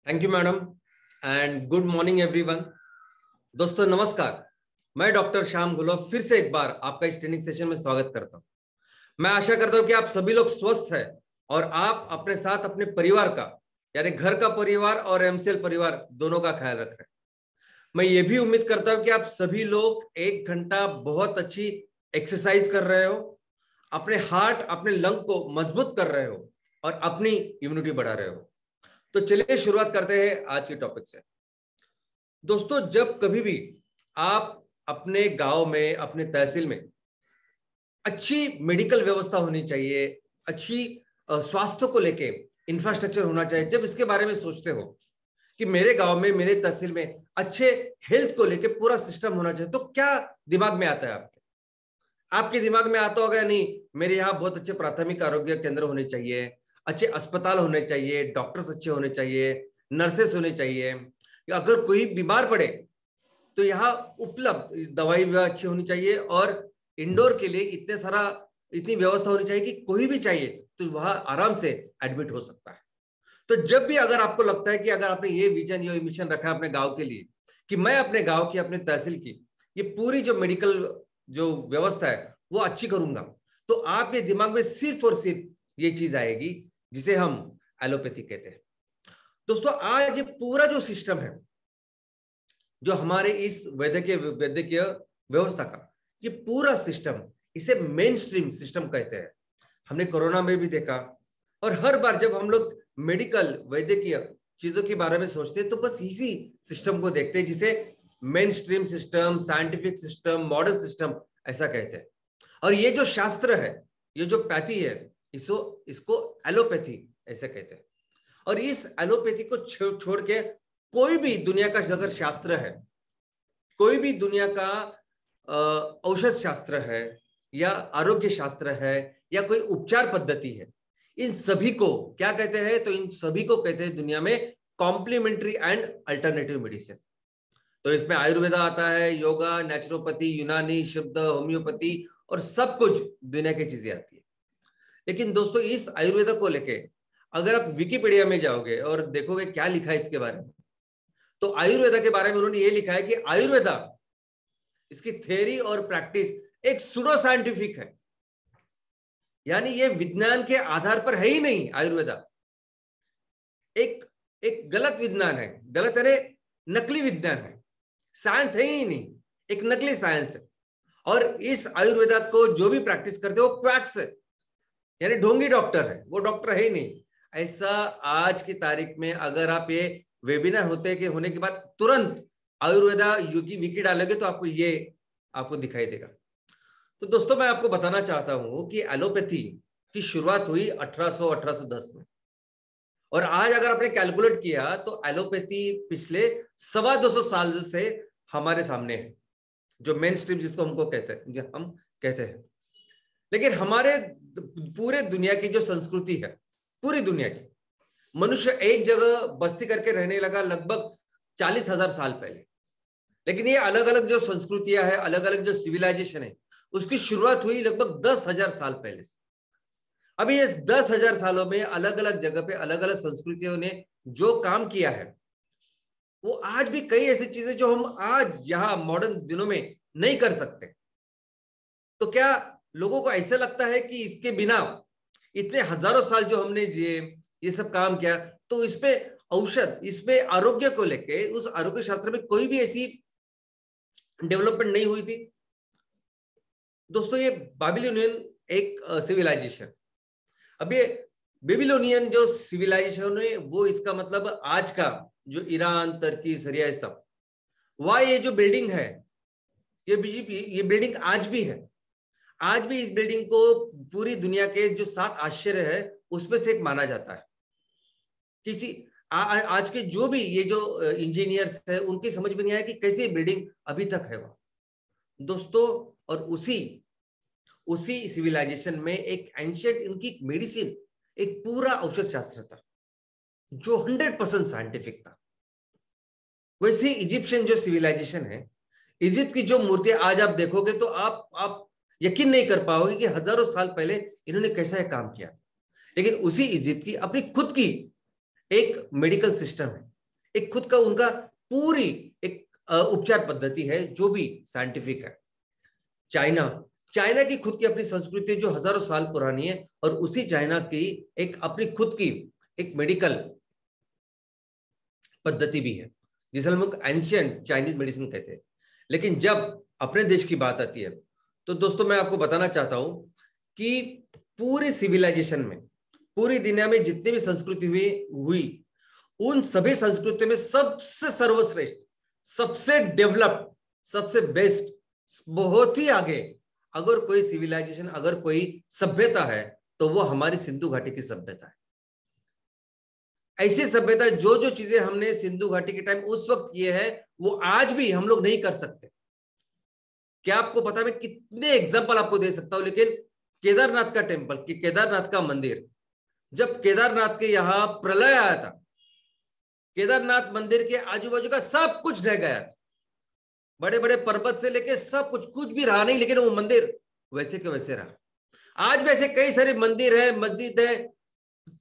Thank you madam and good morning everyone. दोस्तों नमस्कार, मैं डॉक्टर श्याम गुलो फिर से एक बार आपका इस ट्रेनिंग सेशन में स्वागत करता हूं। मैं आशा करता हूं कि आप सभी लोग स्वस्थ हैं और आप अपने साथ अपने परिवार का यानी घर का परिवार और एमसीएल परिवार दोनों का ख्याल रख रहे हैं। मैं ये भी उम्मीद करता हूं कि आप सभी लोग 1 घंटा बहुत अच्छी एक्सरसाइज कर रहे हो, अपने हार्ट अपने लंग को मजबूत कर रहे हो और अपनी इम्यूनिटी बढ़ा रहे हो। तो चलिए शुरुआत करते हैं आज के टॉपिक से। दोस्तों, जब कभी भी आप अपने गांव में, अपने तहसील में अच्छी मेडिकल व्यवस्था होनी चाहिए, अच्छी स्वास्थ्य को लेके इंफ्रास्ट्रक्चर होना चाहिए, जब इसके बारे में सोचते हो कि मेरे गांव में, मेरे तहसील में अच्छे हेल्थ को लेके पूरा सिस्टम होना चाहिए, तो क्या दिमाग में आता है आपके दिमाग में आता होगा नहीं, मेरे यहाँ बहुत अच्छे प्राथमिक आरोग्य केंद्र होने चाहिए, अच्छे अस्पताल होने चाहिए, डॉक्टर्स अच्छे होने चाहिए, नर्सेस होने चाहिए, अगर कोई बीमार पड़े तो यहाँ उपलब्ध दवाई भी अच्छी होनी चाहिए और इंडोर के लिए इतनी व्यवस्था होनी चाहिए कि कोई भी चाहिए तो वहां आराम से एडमिट हो सकता है। तो जब भी अगर आपको लगता है कि अगर आपने ये विजन, ये मिशन रखा है अपने गांव के लिए कि मैं अपने गांव की, अपने तहसील की ये पूरी जो मेडिकल जो व्यवस्था है वो अच्छी करूंगा, तो आपके दिमाग में सिर्फ और सिर्फ ये चीज आएगी जिसे हम एलोपैथी कहते हैं। दोस्तों, आज ये पूरा जो सिस्टम है, जो हमारे इस वैद्यकीय व्यवस्था का ये पूरा सिस्टम, इसे मेन स्ट्रीम सिस्टम कहते हैं। हमने कोरोना में भी देखा और हर बार जब हम लोग मेडिकल वैद्यकीय चीजों के बारे में सोचते हैं तो बस इसी सिस्टम को देखते हैं जिसे main stream system, scientific system, modern system ऐसा कहते हैं। और ये जो शास्त्र है, ये जो पैथी है, इसको एलोपैथी ऐसे कहते हैं। और इस एलोपैथी को छोड़ के कोई भी दुनिया का अगर शास्त्र है, कोई भी दुनिया का औषध शास्त्र है या आरोग्य शास्त्र है या कोई उपचार पद्धति है, इन सभी को क्या कहते हैं? तो इन सभी को कहते हैं दुनिया में कॉम्प्लीमेंट्री एंड अल्टरनेटिव मेडिसिन। तो इसमें आयुर्वेदा आता है, योगा, नेचुरोपैथी, यूनानी, सिद्ध, होम्योपैथी और सब कुछ दुनिया की चीजें आती है। लेकिन दोस्तों, इस आयुर्वेदा को लेके अगर आप विकिपीडिया में जाओगे और देखोगे क्या लिखा है इसके बारे में, तो आयुर्वेदा के बारे में उन्होंने ये लिखा है कि आयुर्वेदा, इसकी थ्योरी और प्रैक्टिस एक सूडो साइंटिफिक है, यानी ये विज्ञान के आधार पर है ही नहीं। आयुर्वेदा एक गलत विज्ञान है, गलत है, नकली विज्ञान है, साइंस है ही नहीं, एक नकली साइंस है। और इस आयुर्वेदा को जो भी प्रैक्टिस करते हैं वो क्वैक्स है, यानी ढोंगी डॉक्टर है, वो डॉक्टर है ही नहीं। ऐसा आज की तारीख में अगर आप ये वेबिनार होने के बाद तुरंत आयुर्वेदा की विकी डालोगे तो आपको दिखाई देगा। तो दोस्तों, मैं आपको बताना चाहता हूं कि एलोपैथी की शुरुआत हुई 1810 में, और आज अगर आपने कैलकुलेट किया तो एलोपैथी पिछले 250 साल से हमारे सामने है, जो मेन स्ट्रीम जिसको हम कहते हैं। लेकिन हमारे पूरे दुनिया की जो संस्कृति है, पूरी दुनिया की, मनुष्य एक जगह बस्ती करके रहने लगा लगभग 40,000 साल पहले। लेकिन ये अलग अलग जो संस्कृतियां है, अलग अलग जो सिविलाइजेशन है, उसकी शुरुआत हुई लगभग 10,000 साल पहले से। अभी इस 10,000 सालों में अलग अलग जगह पे अलग अलग संस्कृतियों ने जो काम किया है, वो आज भी कई ऐसी चीजें जो हम आज यहाँ मॉडर्न दिनों में नहीं कर सकते। तो क्या लोगों को ऐसा लगता है कि इसके बिना इतने हजारों साल जो हमने जिए, ये सब काम किया, तो इसपे औषध, इसपे आरोग्य को लेके उस आरोग्य शास्त्र में कोई भी ऐसी डेवलपमेंट नहीं हुई थी? दोस्तों, ये बाबिलोनियन एक सिविलाइजेशन, अब ये बेबीलोनियन जो सिविलाइजेशन है, वो इसका मतलब आज का जो ईरान, तुर्की, सीरिया, सब, वह ये जो बिल्डिंग है, ये बिल्डिंग आज भी है। आज भी इस बिल्डिंग को पूरी दुनिया के जो 7 आश्चर्य है उसमें से एक माना जाता है। आज के जो भी ये जो इंजीनियर्स है, उनकी समझ में नहीं आया कि कैसे बिल्डिंग अभी तक है वह दोस्तों। और उसी सिविलाइजेशन में एक एंशिएंट, उनकी मेडिसिन, एक पूरा औषध शास्त्र था जो 100% साइंटिफिक था। वैसे इजिप्शियन जो सिविलाइजेशन है, इजिप्ट की जो मूर्तियां आज आप देखोगे तो आप यकीन नहीं कर पाओगे कि हजारों साल पहले इन्होंने कैसा यह काम किया था। लेकिन उसी इजिप्ट की अपनी खुद की एक मेडिकल सिस्टम है, एक खुद का उनका पूरी एक उपचार पद्धति है जो भी साइंटिफिक है। चाइना की खुद की अपनी संस्कृति जो हजारों साल पुरानी है, और उसी चाइना की एक अपनी खुद की एक मेडिकल पद्धति भी है जिसे हम लोग एंशिएंट चाइनीज मेडिसिन कहते हैं। लेकिन जब अपने देश की बात आती है तो दोस्तों मैं आपको बताना चाहता हूं कि पूरे सिविलाइजेशन में, पूरी दुनिया में जितनी भी संस्कृति हुई उन सभी संस्कृतियों में सबसे सर्वश्रेष्ठ, सबसे डेवलप्ड, सबसे बेस्ट, बहुत ही आगे अगर कोई सिविलाइजेशन, अगर कोई सभ्यता है तो वो हमारी सिंधु घाटी की सभ्यता है। ऐसी सभ्यता जो जो चीजें हमने सिंधु घाटी के टाइम उस वक्त किए हैं वो आज भी हम लोग नहीं कर सकते। क्या आपको पता है, मैं कितने एग्जांपल आपको दे सकता हूं, लेकिन केदारनाथ का टेम्पल, केदारनाथ का मंदिर, जब केदारनाथ के यहां प्रलय आया था, केदारनाथ मंदिर के आजू बाजू का सब कुछ ढह गया था, बड़े बड़े पर्वत से लेके सब कुछ भी रहा नहीं, लेकिन वो मंदिर वैसे के वैसे रहा। आज भी ऐसे कई सारे मंदिर है, मस्जिद है,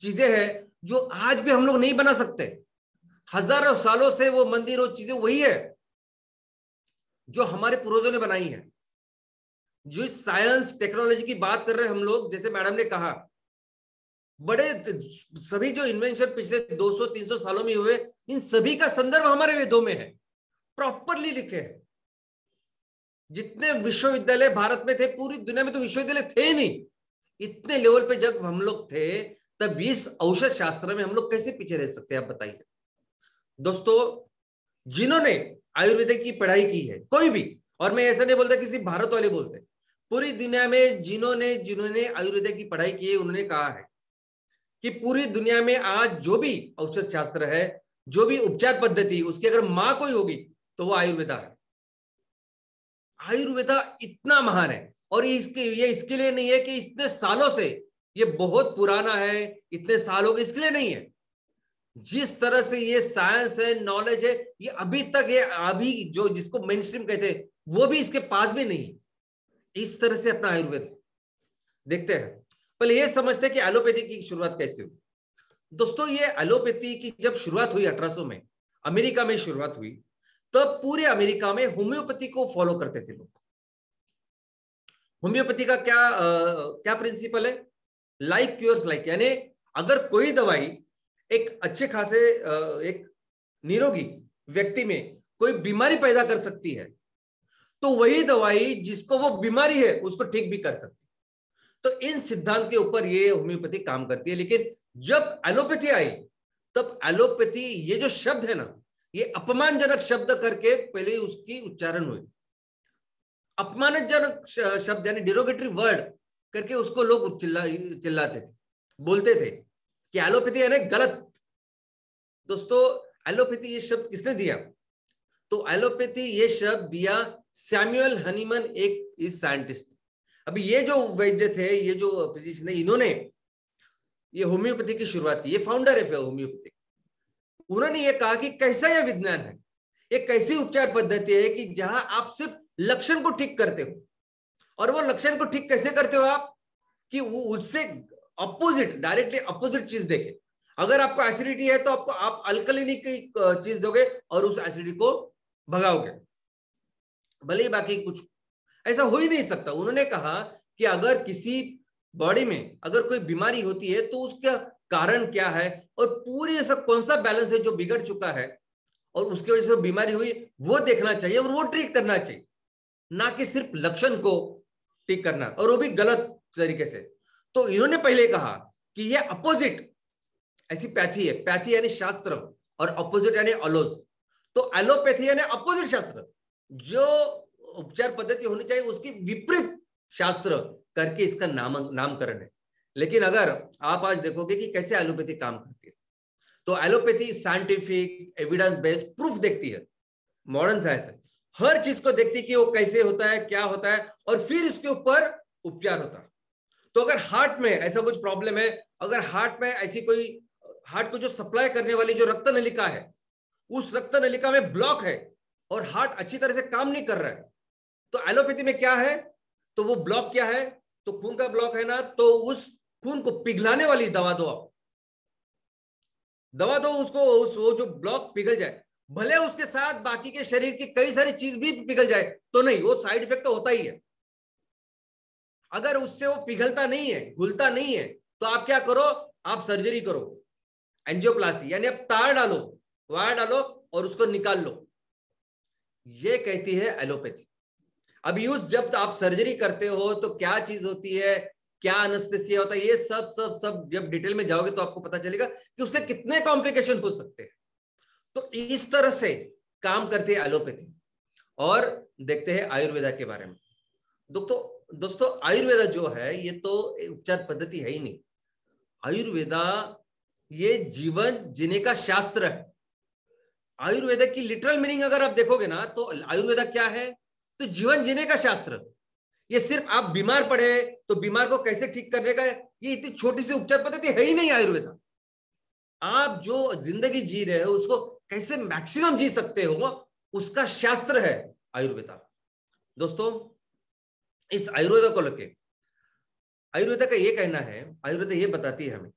चीजें हैं जो आज भी हम लोग नहीं बना सकते। हजारों सालों से वो मंदिर, वो चीजें वही है जो हमारे पूर्वजों ने बनाई है। जो साइंस टेक्नोलॉजी की बात कर रहे हैं हम लोग, जैसे मैडम ने कहा, बड़े सभी जो इन्वेंशन पिछले 200-300 सालों में हुए, इन सभी का संदर्भ हमारे वेदों में है, प्रॉपरली लिखे हैं। जितने विश्वविद्यालय भारत में थे, पूरी दुनिया में तो विश्वविद्यालय थे नहीं, इतने लेवल पे जब हम लोग थे, तब इस औषध शास्त्र में हम लोग कैसे पीछे रह सकते हैं, आप बताइए। दोस्तों, जिन्होंने आयुर्वेद की पढ़ाई की है, कोई भी, और मैं ऐसा नहीं बोलता किसी भारत वाले बोलते, पूरी दुनिया में जिन्होंने आयुर्वेद की पढ़ाई की है, उन्होंने कहा है कि पूरी दुनिया में आज जो भी औषध शास्त्र है, जो भी उपचार पद्धति, उसकी अगर मां कोई होगी तो वो आयुर्वेदा है। आयुर्वेदा इतना महान है, और ये इसके लिए नहीं है कि इतने सालों से ये बहुत पुराना है, इतने सालों के इसके लिए नहीं है। जिस तरह से ये साइंस है, नॉलेज है, ये अभी तक, ये अभी जो जिसको मेन स्ट्रीम कहते हैं वो भी इसके पास भी नहीं है। इस तरह से अपना आयुर्वेद देखते हैं। पहले ये समझते हैं कि एलोपैथी की शुरुआत कैसे हुई। दोस्तों, ये एलोपैथी की जब शुरुआत हुई 1800 में, अमेरिका में शुरुआत हुई, तो पूरे अमेरिका में होम्योपैथी को फॉलो करते थे लोग। होम्योपैथी का क्या प्रिंसिपल है? लाइक क्योर्स लाइक, यानी अगर कोई दवाई एक अच्छे खासे एक निरोगी व्यक्ति में कोई बीमारी पैदा कर सकती है, तो वही दवाई जिसको वो बीमारी है उसको ठीक भी कर सकती है। तो इन सिद्धांत के ऊपर ये होम्योपैथी काम करती है। लेकिन जब एलोपैथी आई, तब एलोपैथी, ये जो शब्द है ना, ये अपमानजनक शब्द करके पहले उसकी उच्चारण हुई। अपमानजनक शब्द यानी डिरोगेटरी वर्ड करके उसको लोग चिल्लाते थे, बोलते थे कि एलोपैथी यानी गलत। दोस्तों, एलोपैथी ये शब्द किसने दिया? तो एलोपैथी ये शब्द दिया सैमुअल हनीमन, एक इस साइंटिस्ट। अभी ये जो वैद्य थे, ये जो फिजिशियन है, इन्होंने ये होम्योपैथी की शुरुआत की, ये फाउंडर है होम्योपैथी। उन्होंने ये कहा कि कैसा यह विज्ञान है, ये कैसी उपचार पद्धति है कि जहां आप सिर्फ लक्षण को ठीक करते हो। और वो लक्षण को ठीक कैसे करते हो आप? कि वो उससे अपोजिट, डायरेक्टली अपोजिट चीज देके। अगर आपको एसिडिटी है तो आपको आप अल्कलिनी की चीज दोगे और उस एसिडिटी को भगाओगे, भले ही बाकी कुछ ऐसा हो ही नहीं सकता। उन्होंने कहा कि अगर किसी बॉडी में अगर कोई बीमारी होती है तो उसका कारण क्या है, और पूरी ऐसा कौन सा बैलेंस है जो बिगड़ चुका है और उसकी वजह से बीमारी हुई, वो देखना चाहिए और वो ट्रीट करना चाहिए, ना कि सिर्फ लक्षण को ठीक करना, और वो भी गलत तरीके से। तो इन्होंने पहले कहा कि ये अपोजिट ऐसी पैथी है, पैथी यानी शास्त्र और अपोजिट यानी अलोज। तो एलोपैथी यानी अपोजिट शास्त्र, जो उपचार पद्धति होनी चाहिए उसकी विपरीत शास्त्र करके इसका नामकरण है। लेकिन अगर आप आज देखोगे कि कैसे एलोपैथी काम करती है, तो allopathy scientific evidence based proof देखती है, मॉडर्न साइंस है, हर चीज को देखती है कि वो कैसे होता है, क्या होता है, और फिर इसके ऊपर उपचार होता है। तो अगर हार्ट में ऐसा कुछ प्रॉब्लम है, अगर हार्ट में ऐसी कोई, हार्ट को जो सप्लाई करने वाली जो रक्त नलिका है, उस रक्त नलिका में ब्लॉक है और हार्ट अच्छी तरह से काम नहीं कर रहा है, तो एलोपैथी में क्या है? तो वो ब्लॉक क्या है? तो खून का ब्लॉक है ना, तो उस खून को पिघलाने वाली दवा दो आप। दवा दो उसको, वो जो ब्लॉक पिघल जाए, भले उसके साथ बाकी के शरीर की कई सारी चीज भी पिघल जाए तो नहीं, वो साइड इफेक्ट तो होता ही है। अगर उससे वो पिघलता नहीं है, घुलता नहीं है, तो आप क्या करो, आप सर्जरी करो, एंजियोप्लास्टी, यानी आप तार डालो, वायर डालो और उसको निकाल लो। ये कहती है एलोपैथी। अब यूज जब आप सर्जरी करते हो तो क्या चीज होती है, क्या एनेस्थेसिया होता है, ये सब सब सब जब डिटेल में जाओगे तो आपको पता चलेगा कि उसके कितने कॉम्प्लिकेशन हो सकते हैं। तो इस तरह से काम करती है एलोपैथी। और देखते हैं आयुर्वेदा के बारे में। दोस्तों आयुर्वेदा जो है ये तो उपचार पद्धति है ही नहीं। आयुर्वेदा ये जीवन जीने का शास्त्र है। आयुर्वेदा की लिटरल मीनिंग अगर आप देखोगे ना तो आयुर्वेदा क्या है, तो जीवन जीने का शास्त्र। ये सिर्फ आप बीमार पड़े तो बीमार को कैसे ठीक करने का, ये इतनी छोटी सी उपचार पद्धति है ही नहीं आयुर्वेदा। आप जो जिंदगी जी रहे हो उसको कैसे मैक्सिमम जी सकते हो, उसका शास्त्र है आयुर्वेदा। दोस्तों इस आयुर्वेदा को लेके आयुर्वेदा का ये कहना है, आयुर्वेदा ये बताती है हमें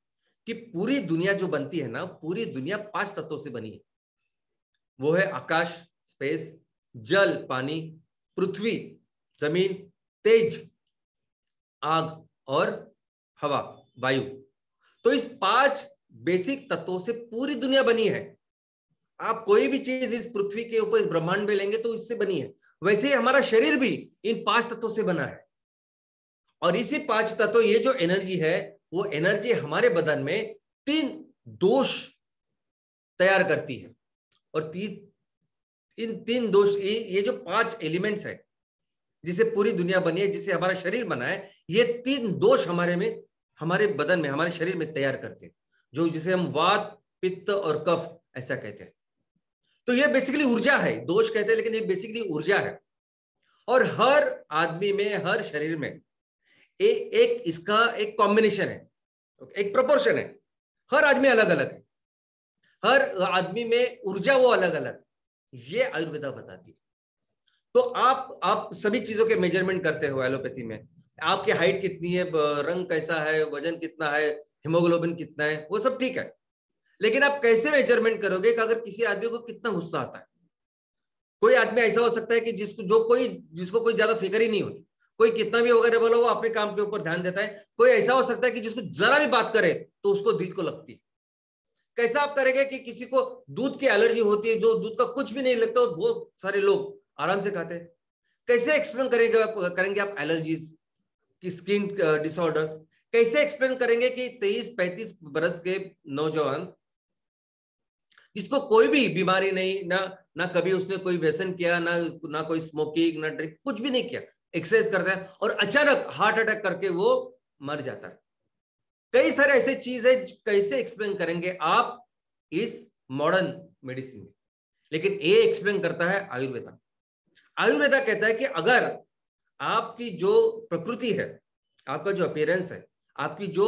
कि पूरी दुनिया जो बनती है ना, पूरी दुनिया 5 तत्वों से बनी है। वो है आकाश, स्पेस, जल पानी, पृथ्वी जमीन, तेज आग और हवा वायु। तो इस 5 बेसिक तत्वों से पूरी दुनिया बनी है। आप कोई भी चीज इस पृथ्वी के ऊपर, इस ब्रह्मांड में लेंगे तो इससे बनी है। वैसे ही हमारा शरीर भी इन 5 तत्वों से बना है। और इसी 5 तत्व, ये जो एनर्जी है, वो एनर्जी हमारे बदन में 3 दोष तैयार करती है। और इन 3 दोष, ये जो 5 एलिमेंट्स है जिसे पूरी दुनिया बनी है, जिसे हमारा शरीर बना है, ये 3 दोष हमारे बदन में, हमारे शरीर में तैयार करते हैं, जो जिसे हम वात, पित्त और कफ ऐसा कहते हैं। तो ये बेसिकली ऊर्जा है, दोष कहते हैं लेकिन ये बेसिकली ऊर्जा है। और हर आदमी में, हर शरीर में एक इसका एक कॉम्बिनेशन है, एक प्रोपोर्शन है। हर आदमी अलग अलग है, हर आदमी में ऊर्जा वो अलग अलग, ये आयुर्वेदा बताती है। तो आप सभी चीजों के मेजरमेंट करते हो एलोपैथी में। आपकी हाइट कितनी है, रंग कैसा है, वजन कितना है, हीमोग्लोबिन कितना है, वो सब ठीक है। लेकिन आप कैसे मेजरमेंट करोगे कि अगर किसी आदमी को कितना गुस्सा आता है। कोई आदमी ऐसा हो सकता है कि जिसको कोई ज्यादा फिक्र ही नहीं होती, कोई कितना भी वगैरह बोलो वो अपने काम के ऊपर ध्यान देता है। कोई ऐसा हो सकता है कि जिसको जरा भी बात करे तो उसको दिल को लगती है। कैसा आप करेंगे कि किसी को दूध की एलर्जी होती है, जो दूध का कुछ भी नहीं लगता, बहुत सारे लोग आराम से खाते हैं। कैसे एक्सप्लेन करेंगे आप एलर्जीज की, स्किन डिसऑर्डर्स? कैसे एक्सप्लेन करेंगे कि 23-35 बरस के नौजवान जिसको कोई भी बीमारी नहीं, ना कभी उसने कोई व्यसन किया, ना कोई स्मोकिंग, ना ड्रिंक, कुछ भी नहीं किया, एक्सरसाइज करता है और अचानक हार्ट अटैक करके वो मर जाता है। कई सारे ऐसे चीज है, कैसे एक्सप्लेन करेंगे आप इस मॉडर्न मेडिसिन में? लेकिन ये एक्सप्लेन करता है आयुर्वेदा। आयुर्वेदा कहता है कि अगर आपकी जो प्रकृति है, आपका जो अपीयरेंस है, आपकी जो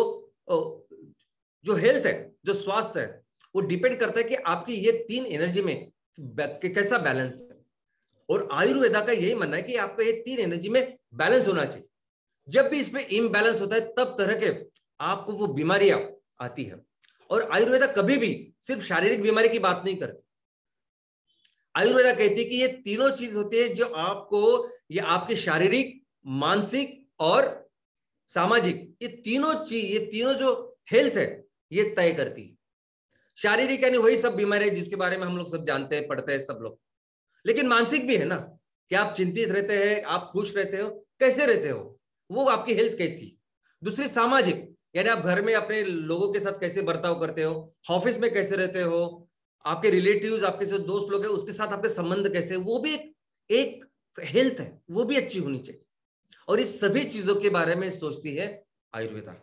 हेल्थ है, जो स्वास्थ्य है, वो डिपेंड करता है कि आपकी ये 3 एनर्जी में कैसा बैलेंस है। और आयुर्वेदा का यही मानना है कि आपका ये 3 एनर्जी में बैलेंस होना चाहिए। जब भी इसमें इम्बैलेंस होता है तब तरह के आपको वो बीमारियां आती है। और आयुर्वेदा कभी भी सिर्फ शारीरिक बीमारी की बात नहीं करती। आयुर्वेदा कहती है कि ये तीनों चीज होती है जो आपको, ये आपके शारीरिक, मानसिक और सामाजिक, ये तीनों जो हेल्थ है ये तय करती है। शारीरिक यानी वही सब बीमारियां जिसके बारे में हम लोग सब जानते हैं, पढ़ते हैं सब लोग। लेकिन मानसिक भी है ना, कि आप चिंतित रहते हैं, आप खुश रहते हो, कैसे रहते हो, वो आपकी हेल्थ कैसी। दूसरी सामाजिक, यानी आप घर में अपने लोगों के साथ कैसे बर्ताव करते हो, ऑफिस में कैसे रहते हो, आपके रिलेटिव्स, आपके जो दोस्त लोग हैं उसके साथ आपके संबंध कैसे, वो भी एक हेल्थ है, वो भी अच्छी होनी चाहिए। और इस सभी चीजों के बारे में सोचती है आयुर्वेदा।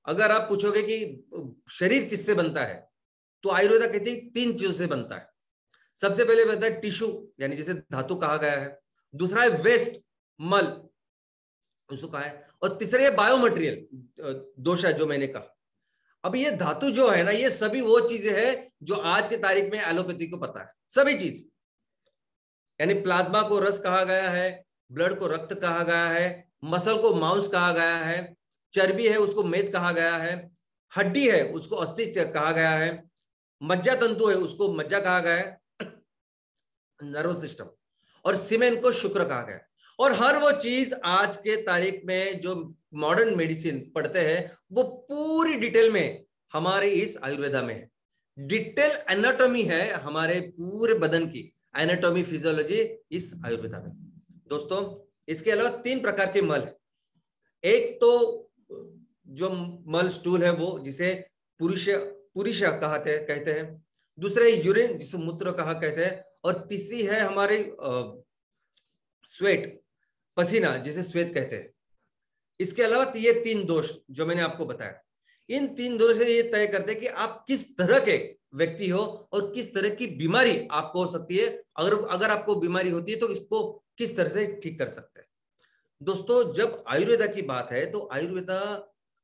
अगर आप पूछोगे कि शरीर किससे बनता है, तो आयुर्वेदा कहती है 3 चीजों से बनता है। सबसे पहले बनता है टिश्यू, यानी जिसे धातु कहा गया है। दूसरा है वेस्ट, मल, उसको कहा है। और तीसरा है बायोमटेरियल, दोष है जो मैंने कहा। अब ये धातु जो है ना, ये सभी वो चीजें हैं जो आज के तारीख में एलोपैथी को पता है, सभी चीज। यानी प्लाज्मा को रस कहा गया है, ब्लड को रक्त कहा गया है, मसल को मांस कहा गया है, चर्बी है उसको मेद कहा गया है, हड्डी है उसको अस्थि कहा गया है, मज्जा तंतु है उसको मज्जा कहा गया है, नर्वस सिस्टम, और सीमेन को शुक्र कहा गया है। और हर वो चीज आज के तारीख में जो मॉडर्न मेडिसिन पढ़ते हैं वो पूरी डिटेल में हमारे इस आयुर्वेदा में है। डिटेल एनाटॉमी है हमारे पूरे बदन की, एनाटॉमी फिजियोलॉजी इस आयुर्वेदा में। दोस्तों इसके अलावा 3 प्रकार के मल है। एक तो जो मल स्टूल है वो जिसे पुरुष कहते हैं, दूसरे यूरिन जिसे मूत्र कहा कहते हैं, और तीसरी है हमारे स्वेट, पसीना जिसे श्वेत कहते हैं। इसके अलावा ये 3 दोष जो मैंने आपको बताया, इन 3 दोष से ये तय करते हैं कि आप किस तरह के व्यक्ति हो और किस तरह की बीमारी आपको हो सकती है। अगर आपको बीमारी होती है तो इसको किस तरह से ठीक कर सकते हैं। दोस्तों जब आयुर्वेदा की बात है तो आयुर्वेदा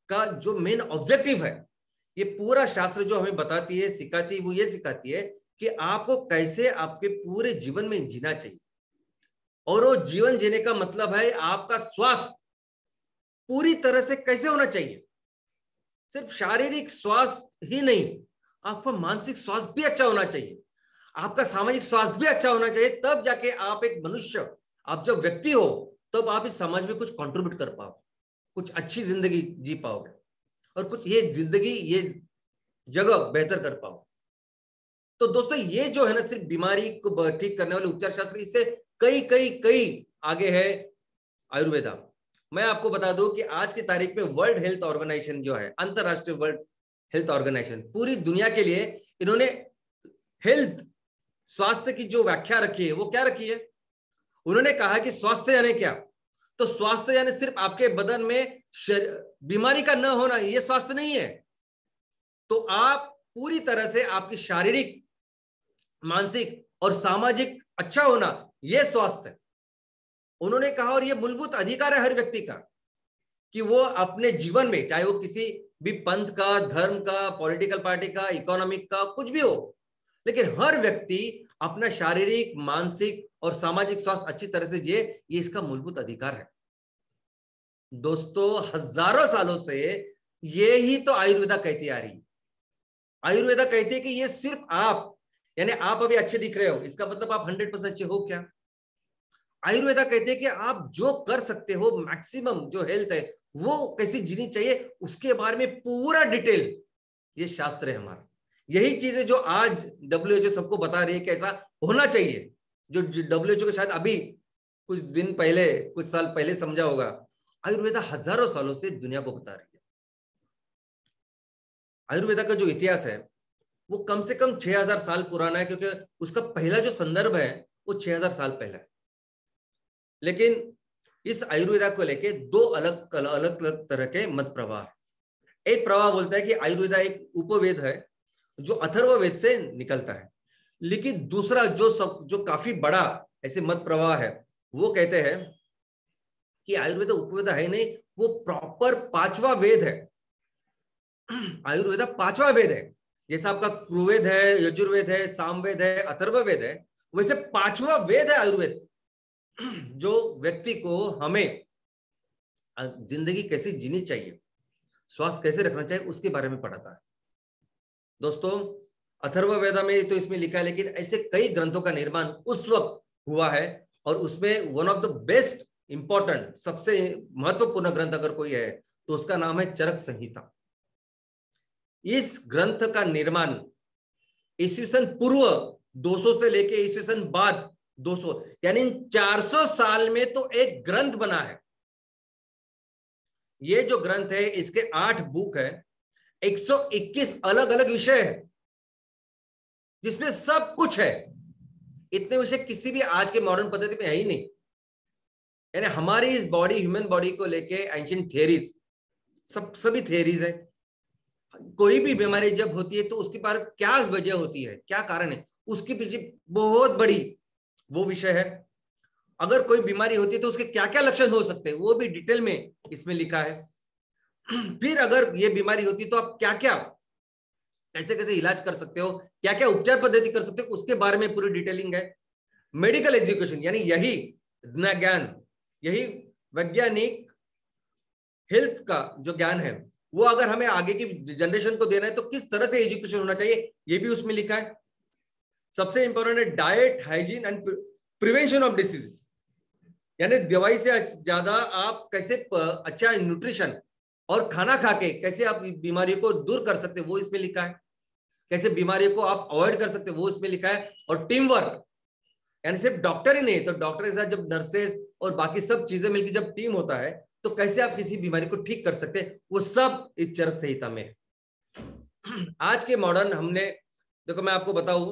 का जो मेन ऑब्जेक्टिव है, ये पूरा शास्त्र जो हमें बताती है सिखाती है, वो ये सिखाती है कि आपको कैसे आपके पूरे जीवन में जीना चाहिए। और वो जीवन जीने का मतलब है आपका स्वास्थ्य पूरी तरह से कैसे होना चाहिए। सिर्फ शारीरिक स्वास्थ्य ही नहीं, आपका मानसिक स्वास्थ्य भी अच्छा होना चाहिए, आपका सामाजिक स्वास्थ्य भी अच्छा होना चाहिए। तब जाके आप एक मनुष्य, आप जब व्यक्ति हो तब आप इस समाज में कुछ कंट्रीब्यूट कर पाओ, कुछ अच्छी जिंदगी जी पाओगे और कुछ ये जिंदगी ये जगह बेहतर कर पाओ। तो दोस्तों ये जो है ना सिर्फ बीमारी को ठीक करने वाले उपचार शास्त्र, इससे कई कई कई आगे है आयुर्वेदा। मैं आपको बता दूं कि आज की तारीख में वर्ल्ड हेल्थ ऑर्गेनाइजेशन जो है, अंतरराष्ट्रीय वर्ल्ड हेल्थ ऑर्गेनाइजेशन, पूरी दुनिया के लिए इन्होंने हेल्थ स्वास्थ्य की जो व्याख्या रखी है वो क्या रखी है। उन्होंने कहा कि स्वास्थ्य यानी क्या, तो स्वास्थ्य यानी सिर्फ आपके बदन में बीमारी का न होना, ये स्वास्थ्य नहीं है। तो आप पूरी तरह से आपकी शारीरिक, मानसिक और सामाजिक अच्छा होना, यह स्वास्थ्य है उन्होंने कहा। और यह मूलभूत अधिकार है हर व्यक्ति का कि वो अपने जीवन में, चाहे वो किसी भी पंथ का, धर्म का, पॉलिटिकल पार्टी का, इकोनॉमिक का, कुछ भी हो, लेकिन हर व्यक्ति अपना शारीरिक, मानसिक और सामाजिक स्वास्थ्य अच्छी तरह से जिए, ये इसका मूलभूत अधिकार है। दोस्तों हजारों सालों से ये ही तो आयुर्वेदा कहती आ रही। आयुर्वेदा कहती है कि ये सिर्फ आप, यानी आप अभी अच्छे दिख रहे हो, इसका मतलब आप 100% अच्छे हो क्या? आयुर्वेदा कहते हैं कि आप जो कर सकते हो, मैक्सिमम जो हेल्थ है वो कैसी जीनी चाहिए, उसके बारे में पूरा डिटेल ये शास्त्र है हमारा। यही चीजें जो आज WHO सबको बता रही है कैसा होना चाहिए, जो WHO को शायद अभी कुछ दिन पहले, कुछ साल पहले समझा होगा, आयुर्वेदा हजारों सालों से दुनिया को बता रही है। आयुर्वेदा का जो इतिहास है वो कम से कम 6000 साल पुराना है, क्योंकि उसका पहला जो संदर्भ है वो 6000 साल पहला है। लेकिन इस आयुर्वेदा को लेके 2 अलग अलग तरह के मत प्रवाह है। एक प्रवाह बोलता है कि आयुर्वेदा एक उपवेद है जो अथर्ववेद से निकलता है, लेकिन दूसरा जो काफी बड़ा ऐसे मत प्रवाह है वो कहते हैं कि आयुर्वेदा उपवेद है नहीं, वो प्रॉपर 5वां वेद है। आयुर्वेदा 5वां वेद है, जैसा आपका कुर्वेद है, यजुर्वेद है, सामवेद है, अथर्ववेद है, वैसे 5वां वेद है आयुर्वेद, जो व्यक्ति को हमें जिंदगी कैसे जीनी चाहिए, स्वास्थ्य कैसे रखना चाहिए, उसके बारे में पढ़ाता है। दोस्तों अथर्ववेदा में तो इसमें लिखा है, लेकिन ऐसे कई ग्रंथों का निर्माण उस वक्त हुआ है, और उसमें one of the best important, सबसे महत्वपूर्ण ग्रंथ अगर कोई है तो उसका नाम है चरक संहिता। इस ग्रंथ का निर्माण ईस्वीसन पूर्व 200 से लेके ईस्वीसन बाद 200, यानी 400 साल में तो एक ग्रंथ बना है। ये जो ग्रंथ है इसके 8 बुक है, 121 अलग अलग विषय है, जिसमें सब कुछ है। इतने विषय किसी भी आज के मॉडर्न पद्धति में है ही नहीं। यानी हमारी इस बॉडी, ह्यूमन बॉडी को लेके एंशिएंट थियरीज, सभी थियरीज है। कोई भी बीमारी जब होती है तो उसके पर क्या वजह होती है, क्या कारण है, उसके पीछे बहुत बड़ी वो विषय है। अगर कोई बीमारी होती है तो उसके क्या क्या लक्षण हो सकते हैं, वो भी डिटेल में इसमें लिखा है। फिर अगर ये बीमारी होती है तो आप क्या क्या, कैसे कैसे इलाज कर सकते हो, क्या क्या उपचार पद्धति कर सकते हो, उसके बारे में पूरी डिटेलिंग है। मेडिकल एजुकेशन, यानी यही ज्ञान, यही वैज्ञानिक हेल्थ का जो ज्ञान है वो अगर हमें आगे की जनरेशन को देना है तो किस तरह से एजुकेशन होना चाहिए, ये भी उसमें लिखा है। सबसे इंपॉर्टेंट है diet, hygiene and prevention of diseases, यानी दवाई से ज्यादा आप कैसे अच्छा न्यूट्रिशन और खाना खा के कैसे आप बीमारियों को दूर कर सकते, वो इसमें लिखा है। कैसे बीमारियों को आप अवॉइड कर सकते, वो इसमें लिखा है। और टीम वर्क, यानी सिर्फ डॉक्टर ही नहीं, तो डॉक्टर के साथ जब नर्सेस और बाकी सब चीजें मिलकर जब टीम होता है तो कैसे आप किसी बीमारी को ठीक कर सकते हैं, वो सब इस चरक संहिता में है। आज के मॉडर्न हमने, देखो मैं आपको बताऊं,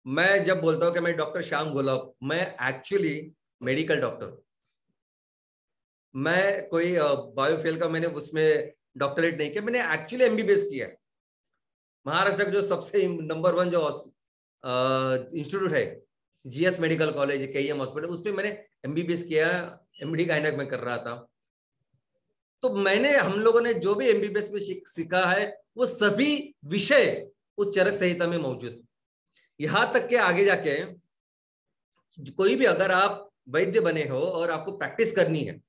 मैं जब बोलता हूं कि मैं डॉक्टर श्याम गुलाब, मैं एक्चुअली मेडिकल डॉक्टर, मैं कोई बायोफिल का मैंने उसमें डॉक्टरेट नहीं किया, मैंने एक्चुअली एमबीबीएस किया है। महाराष्ट्र का जो सबसे नंबर 1 जो इंस्टीट्यूट है, GS medical college, KEM hospital, उसमें मैंने एमबीबीएस किया, एमडी गायनेक में कर रहा था। तो मैंने, हम लोगों ने जो भी एमबीबीएस में सीखा है वो सभी विषय उस चरक संहिता में मौजूद है। यहां तक के आगे जाके कोई भी, अगर आप वैद्य बने हो और आपको प्रैक्टिस करनी है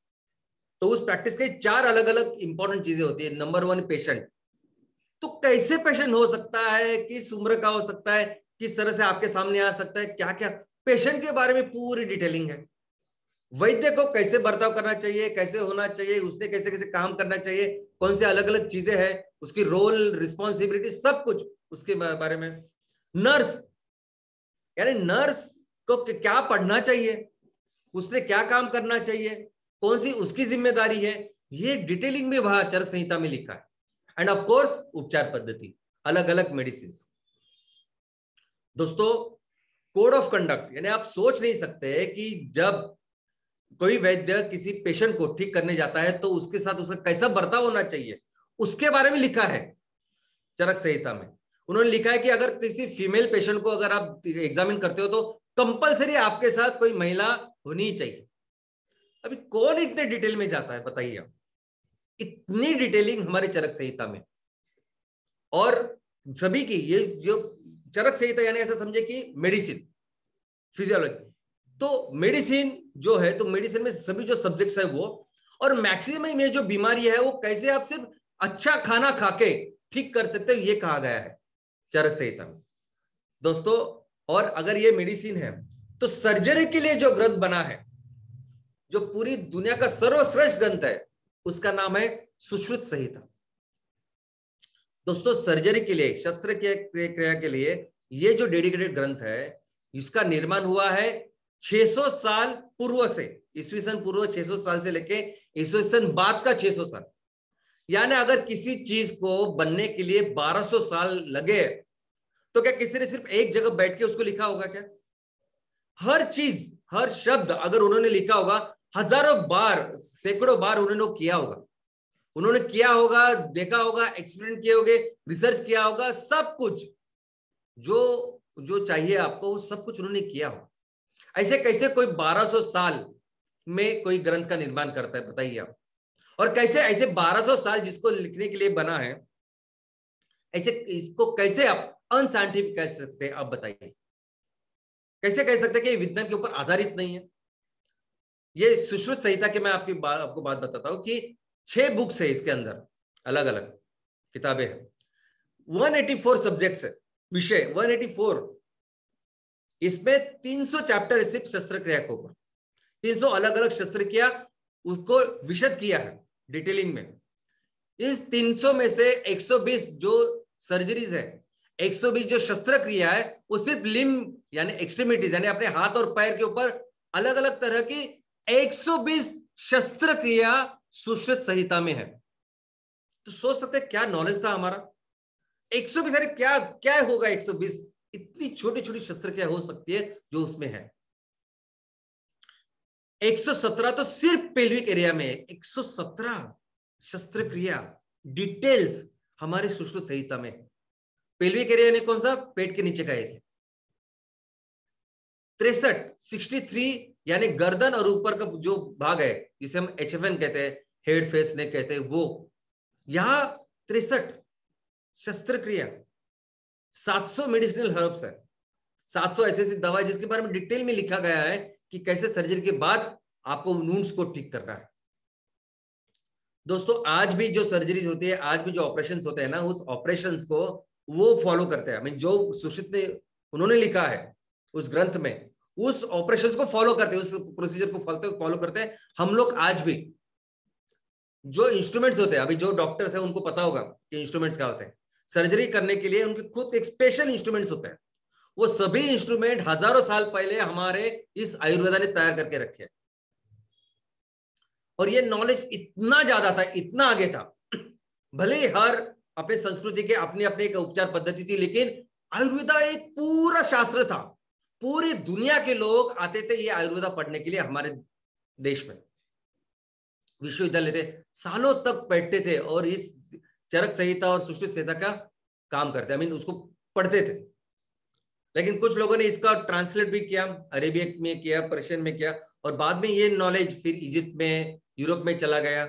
तो उस प्रैक्टिस के 4 अलग अलग इंपॉर्टेंट चीजें होती है। नंबर 1 पेशेंट, तो कैसे पेशेंट हो सकता है, किस उम्र का हो सकता है, किस तरह से आपके सामने आ सकता है, क्या क्या पेशेंट के बारे में पूरी डिटेलिंग है। वैद्य को कैसे बर्ताव करना चाहिए, कैसे होना चाहिए, उसने कैसे कैसे काम करना चाहिए, कौन से अलग अलग चीजें हैं, उसकी रोल, रिस्पॉन्सिबिलिटी, सब कुछ उसके बारे में। नर्स, यानी नर्स को क्या पढ़ना चाहिए, उसने क्या काम करना चाहिए, कौन सी उसकी जिम्मेदारी है, ये डिटेलिंग में वहां चरक संहिता में लिखा है। एंड ऑफ कोर्स उपचार पद्धति, अलग अलग मेडिसिन। दोस्तों, कोड ऑफ कंडक्ट, यानी आप सोच नहीं सकते कि जब कोई वैद्य किसी पेशेंट को ठीक करने जाता है तो उसके साथ उसका कैसा बर्ताव होना चाहिए, उसके बारे में लिखा है चरक संहिता में। उन्होंने लिखा है कि अगर किसी फीमेल पेशेंट को अगर आप एग्जामिन करते हो तो कंपलसरी आपके साथ कोई महिला होनी चाहिए। अभी कौन इतने डिटेल में जाता है, बताइए आप। इतनी डिटेलिंग हमारे चरक संहिता में, और सभी की ये जो चरक संहिता, यानी ऐसा समझे कि मेडिसिन, फिजियोलॉजी, तो मेडिसिन जो है, तो मेडिसिन में सभी जो सब्जेक्ट्स है वो, और मैक्सिमम में जो बीमारी है वो कैसे आप सिर्फ अच्छा खाना खा के ठीक कर सकते हो, ये कहा गया है चरक संहिता में। दोस्तों, और अगर ये मेडिसिन है तो सर्जरी के लिए जो ग्रंथ बना है, जो पूरी दुनिया का सर्वश्रेष्ठ ग्रंथ है, उसका नाम है सुश्रुत संहिता। दोस्तों, सर्जरी के लिए, शस्त्र क्रिया के लिए ये जो डेडिकेटेड ग्रंथ है, इसका निर्माण हुआ है 600 साल पूर्व से, ईस्वी सन पूर्व 600 साल से लेके ईस्वी सन बाद का 600 साल। यानी अगर किसी चीज को बनने के लिए 1200 साल लगे तो क्या किसी ने सिर्फ एक जगह बैठ के उसको लिखा होगा क्या? हर चीज, हर शब्द अगर उन्होंने लिखा होगा, हजारों बार, सैकड़ों बार उन्होंने किया होगा, उन्होंने किया होगा, देखा होगा, एक्सपेरिमेंट किए होंगे, रिसर्च किया होगा, सब कुछ जो जो चाहिए आपको वो सब कुछ उन्होंने किया होगा। ऐसे कैसे कोई 1200 साल में कोई ग्रंथ का निर्माण करता है, बताइए आप। और कैसे ऐसे 1200 साल जिसको लिखने के लिए बना है, ऐसे इसको कैसे आप अनसाइंटिफिक कह सकते हैं, आप बताइए। कैसे कह सकते हैं कि विज्ञान के ऊपर आधारित नहीं है? ये सुश्रुत संहिता के मैं आपको बात बताता हूं कि 6 बुक्स है इसके अंदर, अलग अलग किताबें हैं, 184 सब्जेक्ट्स है, विषय 184। इसमें 300 चैप्टर है सिर्फ शस्त्र क्रिया के ऊपर, 300 अलग अलग शस्त्र क्रिया उसको विशद किया है डिटेलिंग में। इस 300 में से 120 जो सर्जरीज है, 120 जो शस्त्र क्रिया है, वो सिर्फ लिम्ब यानी एक्सट्रीमिटीज, यानी अपने हाथ और पैर के ऊपर अलग अलग तरह की 120 शस्त्र क्रिया सुश्रुत संहिता में है। तो सोच सकते हैं क्या नॉलेज था हमारा। 120, अरे क्या क्या होगा 120, इतनी छोटी छोटी शस्त्र क्रिया हो सकती है जो उसमें है। 117 तो सिर्फ पेल्विक एरिया में, 117 शस्त्र क्रिया डिटेल्स हमारे सुश्रुत संहिता में। पेल्विक एरिया ने कौन सा, पेट के नीचे का एरिया। 63 यानी गर्दन और ऊपर का जो भाग है जिसे हम HFN कहते हैं, हेड फेस नेक कहते हैं, वो यहां 63 शस्त्र क्रिया। 700 मेडिसिनल हर्ब्स है, 700 ऐसी ऐसी दवाई जिसके बारे में डिटेल में लिखा गया है कि कैसे सर्जरी के बाद आपको वुंड्स को ठीक करना है। दोस्तों आज भी जो सर्जरीज होती है, आज भी जो ऑपरेशंस होते हैं ना, उस ऑपरेशंस को वो फॉलो करते हैं। जो सुश्रुत ने उन्होंने लिखा है उस ग्रंथ में, उस ऑपरेशंस को फॉलो करते हैं, उस प्रोसीजर को फॉलो करते हैं हम लोग आज भी। जो इंस्ट्रूमेंट्स होते हैं, अभी जो डॉक्टर्स हैं उनको पता होगा कि इंस्ट्रूमेंट्स क्या होते हैं। सर्जरी करने के लिए उनके खुद एक स्पेशल इंस्ट्रूमेंट्स होते हैं। वो सभी इंस्ट्रूमेंट हजारों साल पहले हमारे इस आयुर्वेदा ने तैयार करके रखे हैं। और ये नॉलेज इतना ज्यादा था, इतना आगे था। भले ही हर अपने संस्कृति के अपनी अपनी एक उपचार पद्धति थी, लेकिन आयुर्वेदा एक पूरा शास्त्र था। पूरी दुनिया के लोग आते थे ये आयुर्वेदा पढ़ने के लिए हमारे देश में। विश्वविद्यालय थे, सालों तक बैठते थे और इस चरक संहिता और सुश्रुत संहिता का काम करते, उसको पढ़ते थे। लेकिन कुछ लोगों ने इसका ट्रांसलेट भी किया, अरेबिक में किया, पर्शियन में किया, और बाद में ये नॉलेज फिर इजिप्ट में, यूरोप में चला गया।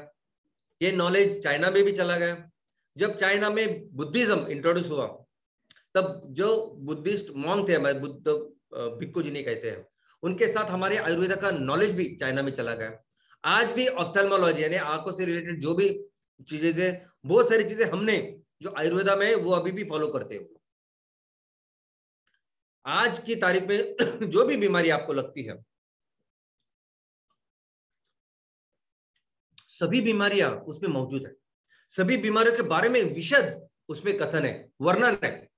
ये नॉलेज चाइना में भी चला गया। जब चाइना में बुद्धिज्म इंट्रोड्यूस हुआ, तब जो बुद्धिस्ट मॉन्क थे, हमारे बुद्ध भिक्खु जिन्हें कहते हैं, उनके साथ हमारे आयुर्वेदा का नॉलेज भी चाइना में चला गया। आज भी ऑफ्थेल्मोलॉजी यानी आंखों से रिलेटेड जो भी चीजें हैं, बहुत सारी चीजें हमने जो आयुर्वेदा में वो अभी भी फॉलो करते हैं। आज की तारीख में जो भी बीमारी आपको लगती है, सभी बीमारियां उसमें मौजूद है। सभी बीमारियों के बारे में विशद उसमें कथन है, वर्णन है।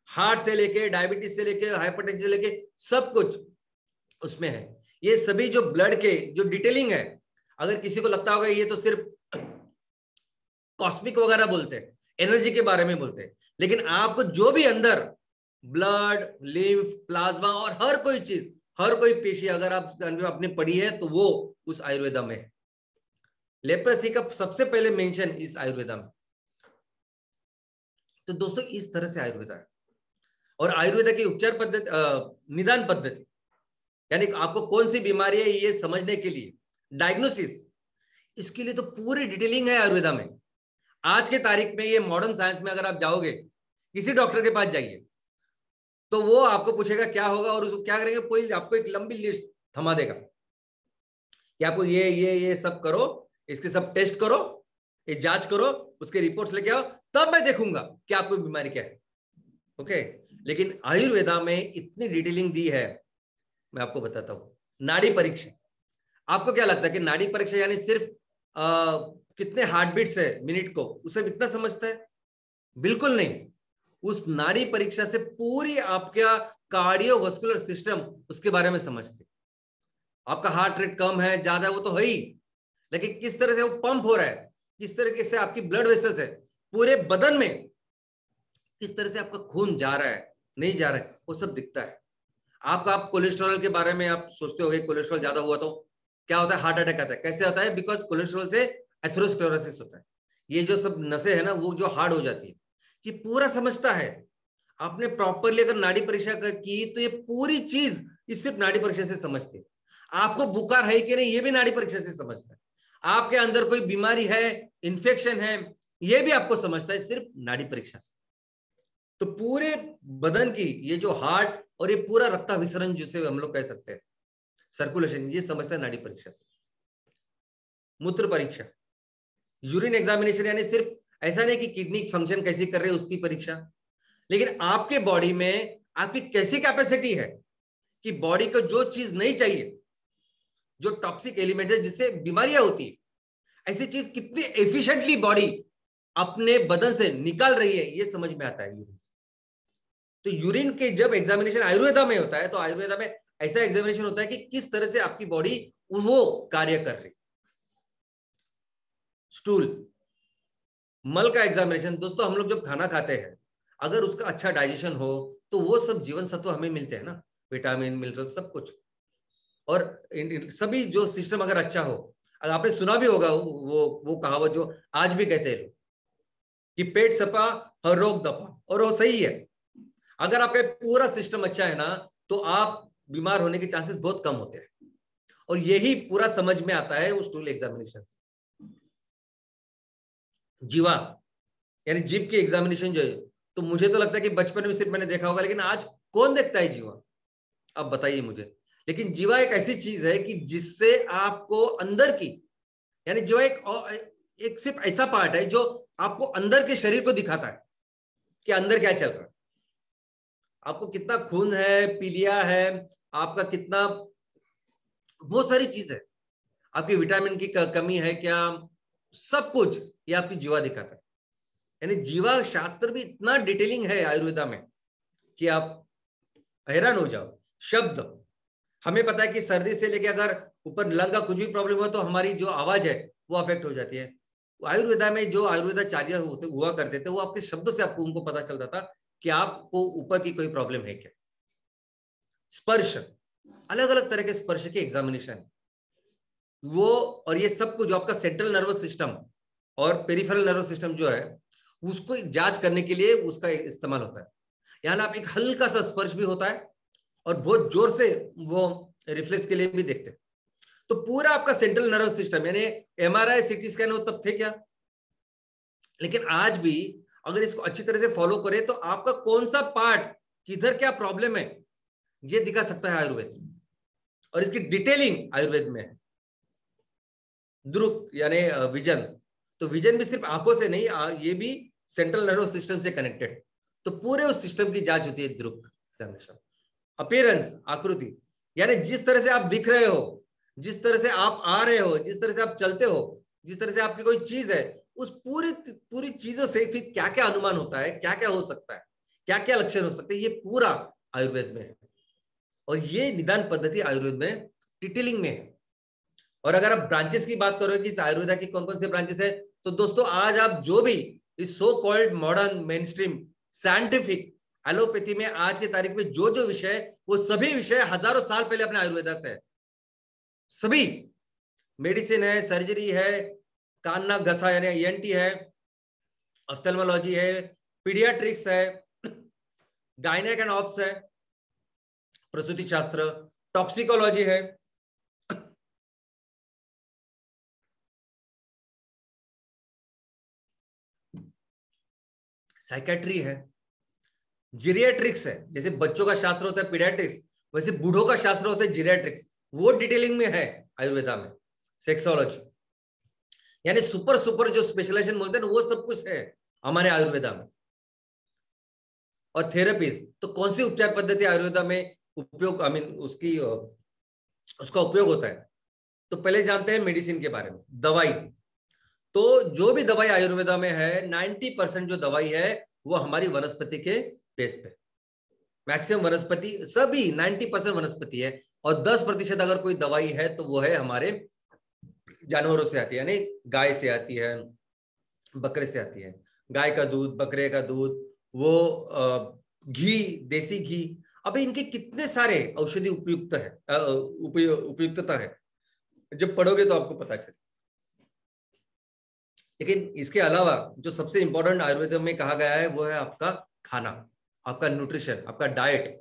हार्ट से लेके, डायबिटीज से लेके, हाइपरटेंशन से लेके सब कुछ उसमें है। ये सभी जो ब्लड के जो डिटेलिंग है, अगर किसी को लगता होगा ये तो सिर्फ कॉस्मिक वगैरह बोलते हैं, एनर्जी के बारे में बोलते हैं, लेकिन आपको जो भी अंदर ब्लड, लिम्फ, प्लाज्मा और हर कोई चीज, हर कोई पेशी अगर आप अपने पढ़ी है तो वो उस आयुर्वेदा में है। लेप्रेसी का सबसे पहले मेंशन इस आयुर्वेदा में। तो दोस्तों इस तरह से आयुर्वेदा है। और आयुर्वेदा की उपचार पद्धति, निदान पद्धति, यानी आपको कौन सी बीमारी है ये समझने के लिए डायग्नोसिस, इसके लिए तो पूरी डिटेलिंग है आयुर्वेदा में। आज के तारीख में ये मॉडर्न साइंस में अगर आप जाओगे, किसी डॉक्टर के पास जाइए, तो वो आपको पूछेगा क्या होगा और उसको क्या करेंगे, कोई आपको एक लंबी लिस्ट थमा देगा कि आपको ये सब करो, इसके सब टेस्ट करो, ये जांच करो, उसके रिपोर्ट्स लेके आओ, तब मैं देखूंगा कि आपको बीमारी क्या है। ओके, लेकिन आयुर्वेदा में इतनी डिटेलिंग दी है, मैं आपको बताता हूं। नाड़ी परीक्षा, आपको क्या लगता है कि नाड़ी परीक्षा यानी सिर्फ कितने हार्ट बीट्स है मिनट को, उसे इतना समझता है? बिल्कुल नहीं। उस नाड़ी परीक्षा से पूरी आपका कार्डियोवास्कुलर सिस्टम उसके बारे में समझते। आपका हार्ट रेट कम है, ज्यादा है, वो तो है ही, लेकिन किस तरह से वो पंप हो रहा है, किस तरीके से आपकी ब्लड वेसल्स है पूरे बदन में, किस तरह से आपका खून जा रहा है, नहीं जा रहा है, वो सब दिखता है। आप कोलेस्ट्रॉल के बारे में आप सोचते होंगे, कोलेस्ट्रॉल ज्यादा हुआ तो क्या होता है, हार्ट अटैक आता है। कैसे आता है? बिकॉज कोलेस्ट्रॉल से एथेरोस्क्लेरोसिस होता है। ये जो सब नसें है ना, वो जो हार्ड हो जाती है, कि पूरा समझता है। आपने प्रॉपरली अगर नाड़ी परीक्षा की तो ये पूरी चीज इस सिर्फ नाड़ी परीक्षा से समझते हैं। आपको बुखार है कि नहीं, ये भी नाड़ी परीक्षा से समझता है। आपके अंदर कोई बीमारी है, इन्फेक्शन है, ये भी आपको समझता है सिर्फ नाड़ी परीक्षा से। तो पूरे बदन की ये जो हार्ट और ये पूरा रक्ताभिसरण जिसे हम लोग कह सकते हैं, सर्कुलेशन, ये समझता है नाड़ी परीक्षा से। मूत्र परीक्षा, यूरिन एग्जामिनेशन, यानी सिर्फ ऐसा नहीं कि किडनी फंक्शन कैसी कर रही है उसकी परीक्षा, लेकिन आपके बॉडी में आपकी कैसी कैपेसिटी है कि बॉडी को जो चीज नहीं चाहिए, जो टॉक्सिक एलिमेंट है जिससे बीमारियां होती है, ऐसी चीज कितनी एफिशिएंटली बॉडी अपने बदन से निकाल रही है, ये समझ में आता है यूरिन से। तो यूरिन के जब एग्जामिनेशन आयुर्वेदा में होता है, तो आयुर्वेदा में ऐसा एग्जामिनेशन होता है कि किस तरह से आपकी बॉडी वो कार्य कर रही। स्टूल, मल का एग्जामिनेशन, दोस्तों हम लोग जब खाना खाते हैं, अगर उसका अच्छा डाइजेशन हो तो वो सब जीवन सत्व हमें मिलते हैं ना, विटामिन, मिनरल, सब कुछ। और सभी जो सिस्टम अगर अच्छा हो, अगर आपने सुना भी होगा वो कहावत जो आज भी कहते हैं कि पेट सपा हर रोग दफा, और वो सही है। अगर आपका पूरा सिस्टम अच्छा है ना, तो आप बीमार होने के चांसेस बहुत कम होते हैं। और यही पूरा समझ में आता है उस स्टूल एग्जामिनेशन से। जीवा यानी जीभ की एग्जामिनेशन जो है, तो मुझे तो लगता है कि बचपन में सिर्फ मैंने देखा होगा, लेकिन आज कौन देखता है जीवा? अब बताइए मुझे। लेकिन जीवा एक ऐसी चीज है कि जिससे आपको अंदर की, यानी जीवा एक सिर्फ ऐसा पार्ट है जो आपको अंदर के शरीर को दिखाता है कि अंदर क्या चल रहा है, आपको कितना खून है, पीलिया है, आपका कितना, बहुत सारी चीज है, आपकी विटामिन की कमी है क्या, सब कुछ ये आपकी जीवा दिखाता है। यानी जीवा शास्त्र भी इतना डिटेलिंग है आयुर्वेदा में कि आप हैरान हो जाओ। शब्द, हमें पता है कि सर्दी से लेके अगर ऊपर लंग का कुछ भी प्रॉब्लम हो तो हमारी जो आवाज है वो अफेक्ट हो जाती है। आयुर्वेदा में जो आयुर्वेदाचार्य हुआ करते थे वो आपके शब्दों से आपको उनको पता चलता था कि आपको ऊपर की कोई प्रॉब्लम है क्या। स्पर्श, अलग अलग तरह के स्पर्श के एग्जामिनेशन वो, और ये सब कुछ जो आपका सेंट्रल नर्वस सिस्टम और पेरिफेरल नर्वस सिस्टम जो है उसको जांच करने के लिए उसका इस्तेमाल होता है। यहाँ आप एक हल्का सा स्पर्श भी होता है और बहुत जोर से वो रिफ्लेक्स के लिए भी देखते हैं। तो पूरा आपका सेंट्रल नर्वस सिस्टम, यानी एमआरआई सीटी स्कैन वो तब थे क्या, लेकिन आज भी अगर इसको अच्छी तरह से फॉलो करें तो आपका कौन सा पार्ट किधर क्या प्रॉब्लम है ये दिखा सकता है आयुर्वेद, और इसकी डिटेलिंग आयुर्वेद में है। दृक यानी विजन, तो विजन भी सिर्फ आंखों से नहीं, ये भी सेंट्रल नर्वस सिस्टम से कनेक्टेड है, तो पूरे उस सिस्टम की जांच होती है दृक एग्जामिनेशन। अपीयरेंस, आकृति, यानी जिस तरह से आप दिख रहे हो, जिस तरह से आप आ रहे हो, जिस तरह से आप चलते हो, जिस तरह से आपकी कोई चीज है, उस पूरी चीजों से फिर क्या क्या अनुमान होता है, क्या क्या हो सकता है, क्या क्या लक्षण हो सकते हैं, ये पूरा आयुर्वेद में है। और ये निदान पद्धति आयुर्वेद में डिटेलिंग में है। और अगर आप ब्रांचेस की बात करो कि इस आयुर्वेदा की कौन कौन से ब्रांचेस है, तो दोस्तों आज आप जो भी इस so called modern main stream scientific allopathy में आज की तारीख में जो जो विषय, वो सभी विषय हजारों साल पहले अपने आयुर्वेदा से है। सभी मेडिसिन है, सर्जरी है, कान नाक घसा यानी ईएनटी है, ऑफ्थेल्मोलॉजी है, पीडियाट्रिक्स है, गायनेक एंड ऑप्स है, प्रसूति शास्त्र, टॉक्सिकोलॉजी है, साइकेट्री है, जीरियाट्रिक्स है, जैसे बच्चों का शास्त्र होता है पीडियाट्रिक्स, वैसे बूढ़ों का शास्त्र होता है जीरियाट्रिक्स, वो डिटेलिंग में है आयुर्वेदा में। सेक्सोलॉजी, यानी सुपर सुपर जो स्पेशलाइजेशन बोलते हैं ना, वो सब कुछ है हमारे आयुर्वेदा में। और थेरेपीज, तो कौन सी उपचार पद्धति आयुर्वेदा में उपयोग, आई मीन उसका उपयोग होता है, तो पहले जानते हैं मेडिसिन के बारे में। दवाई, तो जो भी दवाई आयुर्वेदा में है 90% जो दवाई है वो हमारी वनस्पति के बेस पे, मैक्सिमम वनस्पति, सभी 90% वनस्पति है, और 10% अगर कोई दवाई है तो वो है हमारे जानवरों से आती है, यानी गाय से आती है, बकरे से आती है। गाय का दूध, बकरे का दूध, वो घी, देसी घी। अब इनके कितने सारे औषधि उपयुक्त है, उपयुक्तता है, जब पढ़ोगे तो आपको पता चले। लेकिन इसके अलावा जो सबसे इंपॉर्टेंट आयुर्वेद में कहा गया है वो है आपका खाना, आपका न्यूट्रिशन, आपका डाइट।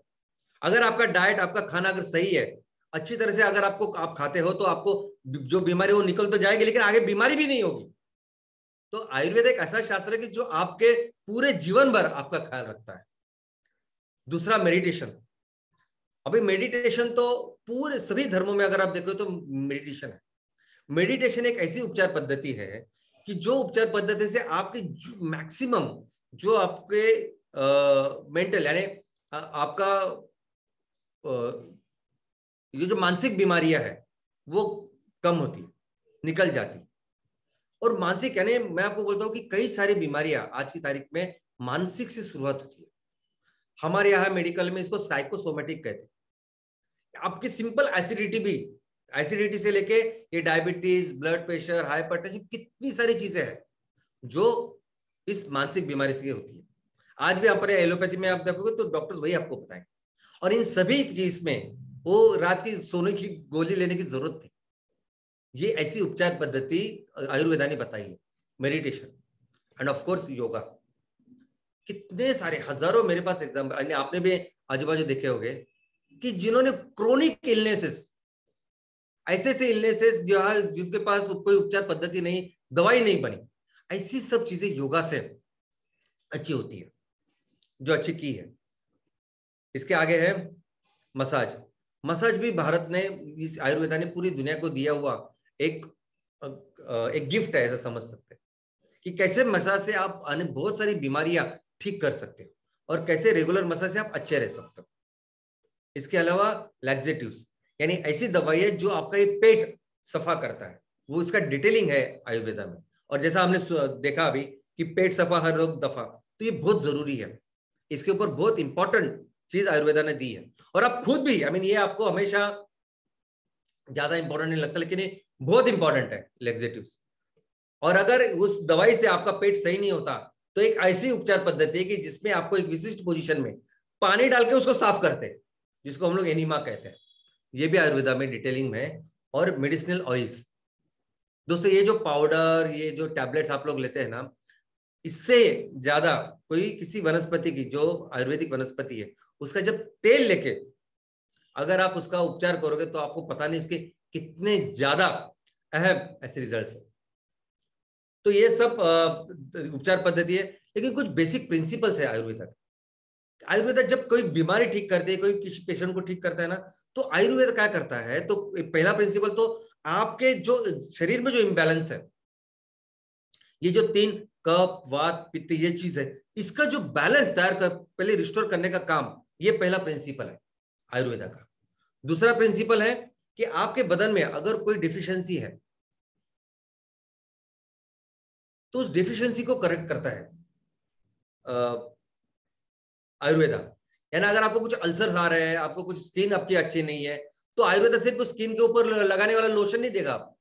अगर आपका डाइट, आपका खाना अगर सही है, अच्छी तरह से अगर आप खाते हो तो आपको जो बीमारी वो निकल तो जाएगी, लेकिन आगे बीमारी भी नहीं होगी। तो आयुर्वेद एक ऐसा शास्त्र है कि जो आपके पूरे जीवन भर आपका ख्याल रखता है। दूसरा, मेडिटेशन। अभी मेडिटेशन तो पूरे सभी धर्मों में अगर आप देखो तो मेडिटेशन है। मेडिटेशन एक ऐसी उपचार पद्धति है कि जो उपचार पद्धति से आपके मैक्सिमम जो आपके मेंटल यानी आपका ये जो मानसिक बीमारियां है वो कम होती, निकल जाती। और मानसिक यानी मैं आपको बोलता हूं कि कई सारी बीमारियां आज की तारीख में मानसिक से शुरुआत होती है। हमारे यहाँ मेडिकल में इसको साइकोसोमेटिक कहते हैं। आपकी सिंपल एसिडिटी भी, एसिडिटी से लेके ये डायबिटीज, ब्लड प्रेशर, हाइपरटेंशन, कितनी सारी चीजें हैं जो इस मानसिक बीमारी से होती है। आज भी आप एलोपैथी में आप देखोगे तो डॉक्टर्स वही आपको बताएंगे। और इन सभी चीज में वो रात की सोने की गोली लेने की जरूरत थी। ये ऐसी उपचार पद्धति आयुर्वेदा ने बताई है। Meditation end of course yoga. कितने सारे हजारों मेरे पास एग्जाम्पल, आपने भी आजू बाजू देखे होंगे कि जिन्होंने क्रोनिक इलनेसेस, ऐसे ऐसे इलनेसेस जिनके पास कोई उपचार पद्धति नहीं, दवाई नहीं बनी, ऐसी सब चीजें योगा से अच्छी होती है, जो अच्छी की है। इसके आगे है मसाज। मसाज भी भारत ने, इस आयुर्वेदा ने पूरी दुनिया को दिया हुआ एक एक गिफ्ट है, ऐसा समझ सकते हैं कि कैसे मसाज से आप बहुत सारी बीमारियां ठीक कर सकते हो और कैसे रेगुलर मसाज से आप अच्छे रह सकते हो। इसके अलावा लैक्सेटिव्स यानी ऐसी दवाई है जो आपका ये पेट सफा करता है, वो इसका डिटेलिंग है आयुर्वेदा में। और जैसा हमने देखा अभी कि पेट सफा हर रोग दफा, तो ये बहुत जरूरी है। इसके ऊपर बहुत इंपॉर्टेंट चीज आयुर्वेदा ने दी है। और आप खुद भी ये आपको हमेशा ज्यादा इंपॉर्टेंट नहीं लगता, लेकिन ये बहुत इंपॉर्टेंट है लैक्सेटिव्स। और अगर उस दवाई से आपका पेट सही नहीं होता तो एक ऐसी उपचार पद्धति है कि जिसमें आपको एक विशिष्ट पोजीशन में पानी डाल के उसको साफ करते हैं, जिसको हम लोग एनीमा कहते हैं। ये भी आयुर्वेदा में डिटेलिंग में है। और मेडिसिनल ऑयल्स, दोस्तों ये जो पाउडर, ये जो टैबलेट्स आप लोग लेते हैं ना, इससे ज्यादा कोई किसी वनस्पति की, जो आयुर्वेदिक वनस्पति है, उसका जब तेल लेके अगर आप उसका उपचार करोगे तो आपको पता नहीं उसके कितने ज्यादा अहम ऐसे रिजल्ट्स है। तो ये सब उपचार पद्धति है, लेकिन कुछ बेसिक प्रिंसिपल्स है आयुर्वेदा। आयुर्वेदा जब कोई बीमारी ठीक करते है, कोई किसी पेशेंट को ठीक करता है ना, तो आयुर्वेद क्या करता है, तो पहला प्रिंसिपल तो आपके जो शरीर में जो इम्बैलेंस है, ये जो 3 कफ वात पित्त ये चीज है, इसका जो बैलेंस तैयार कर पहले रिस्टोर करने का काम, ये पहला प्रिंसिपल है आयुर्वेदा का। दूसरा प्रिंसिपल है कि आपके बदन में अगर कोई डिफिशियंसी है तो उस डिफिशियंसी को करेक्ट करता है आयुर्वेदा। यानी अगर आपको कुछ अल्सर्स आ रहे हैं, आपको कुछ स्किन आपकी अच्छी नहीं है, तो आयुर्वेदा सिर्फ स्किन के ऊपर लगाने वाला लोशन नहीं देगा आप।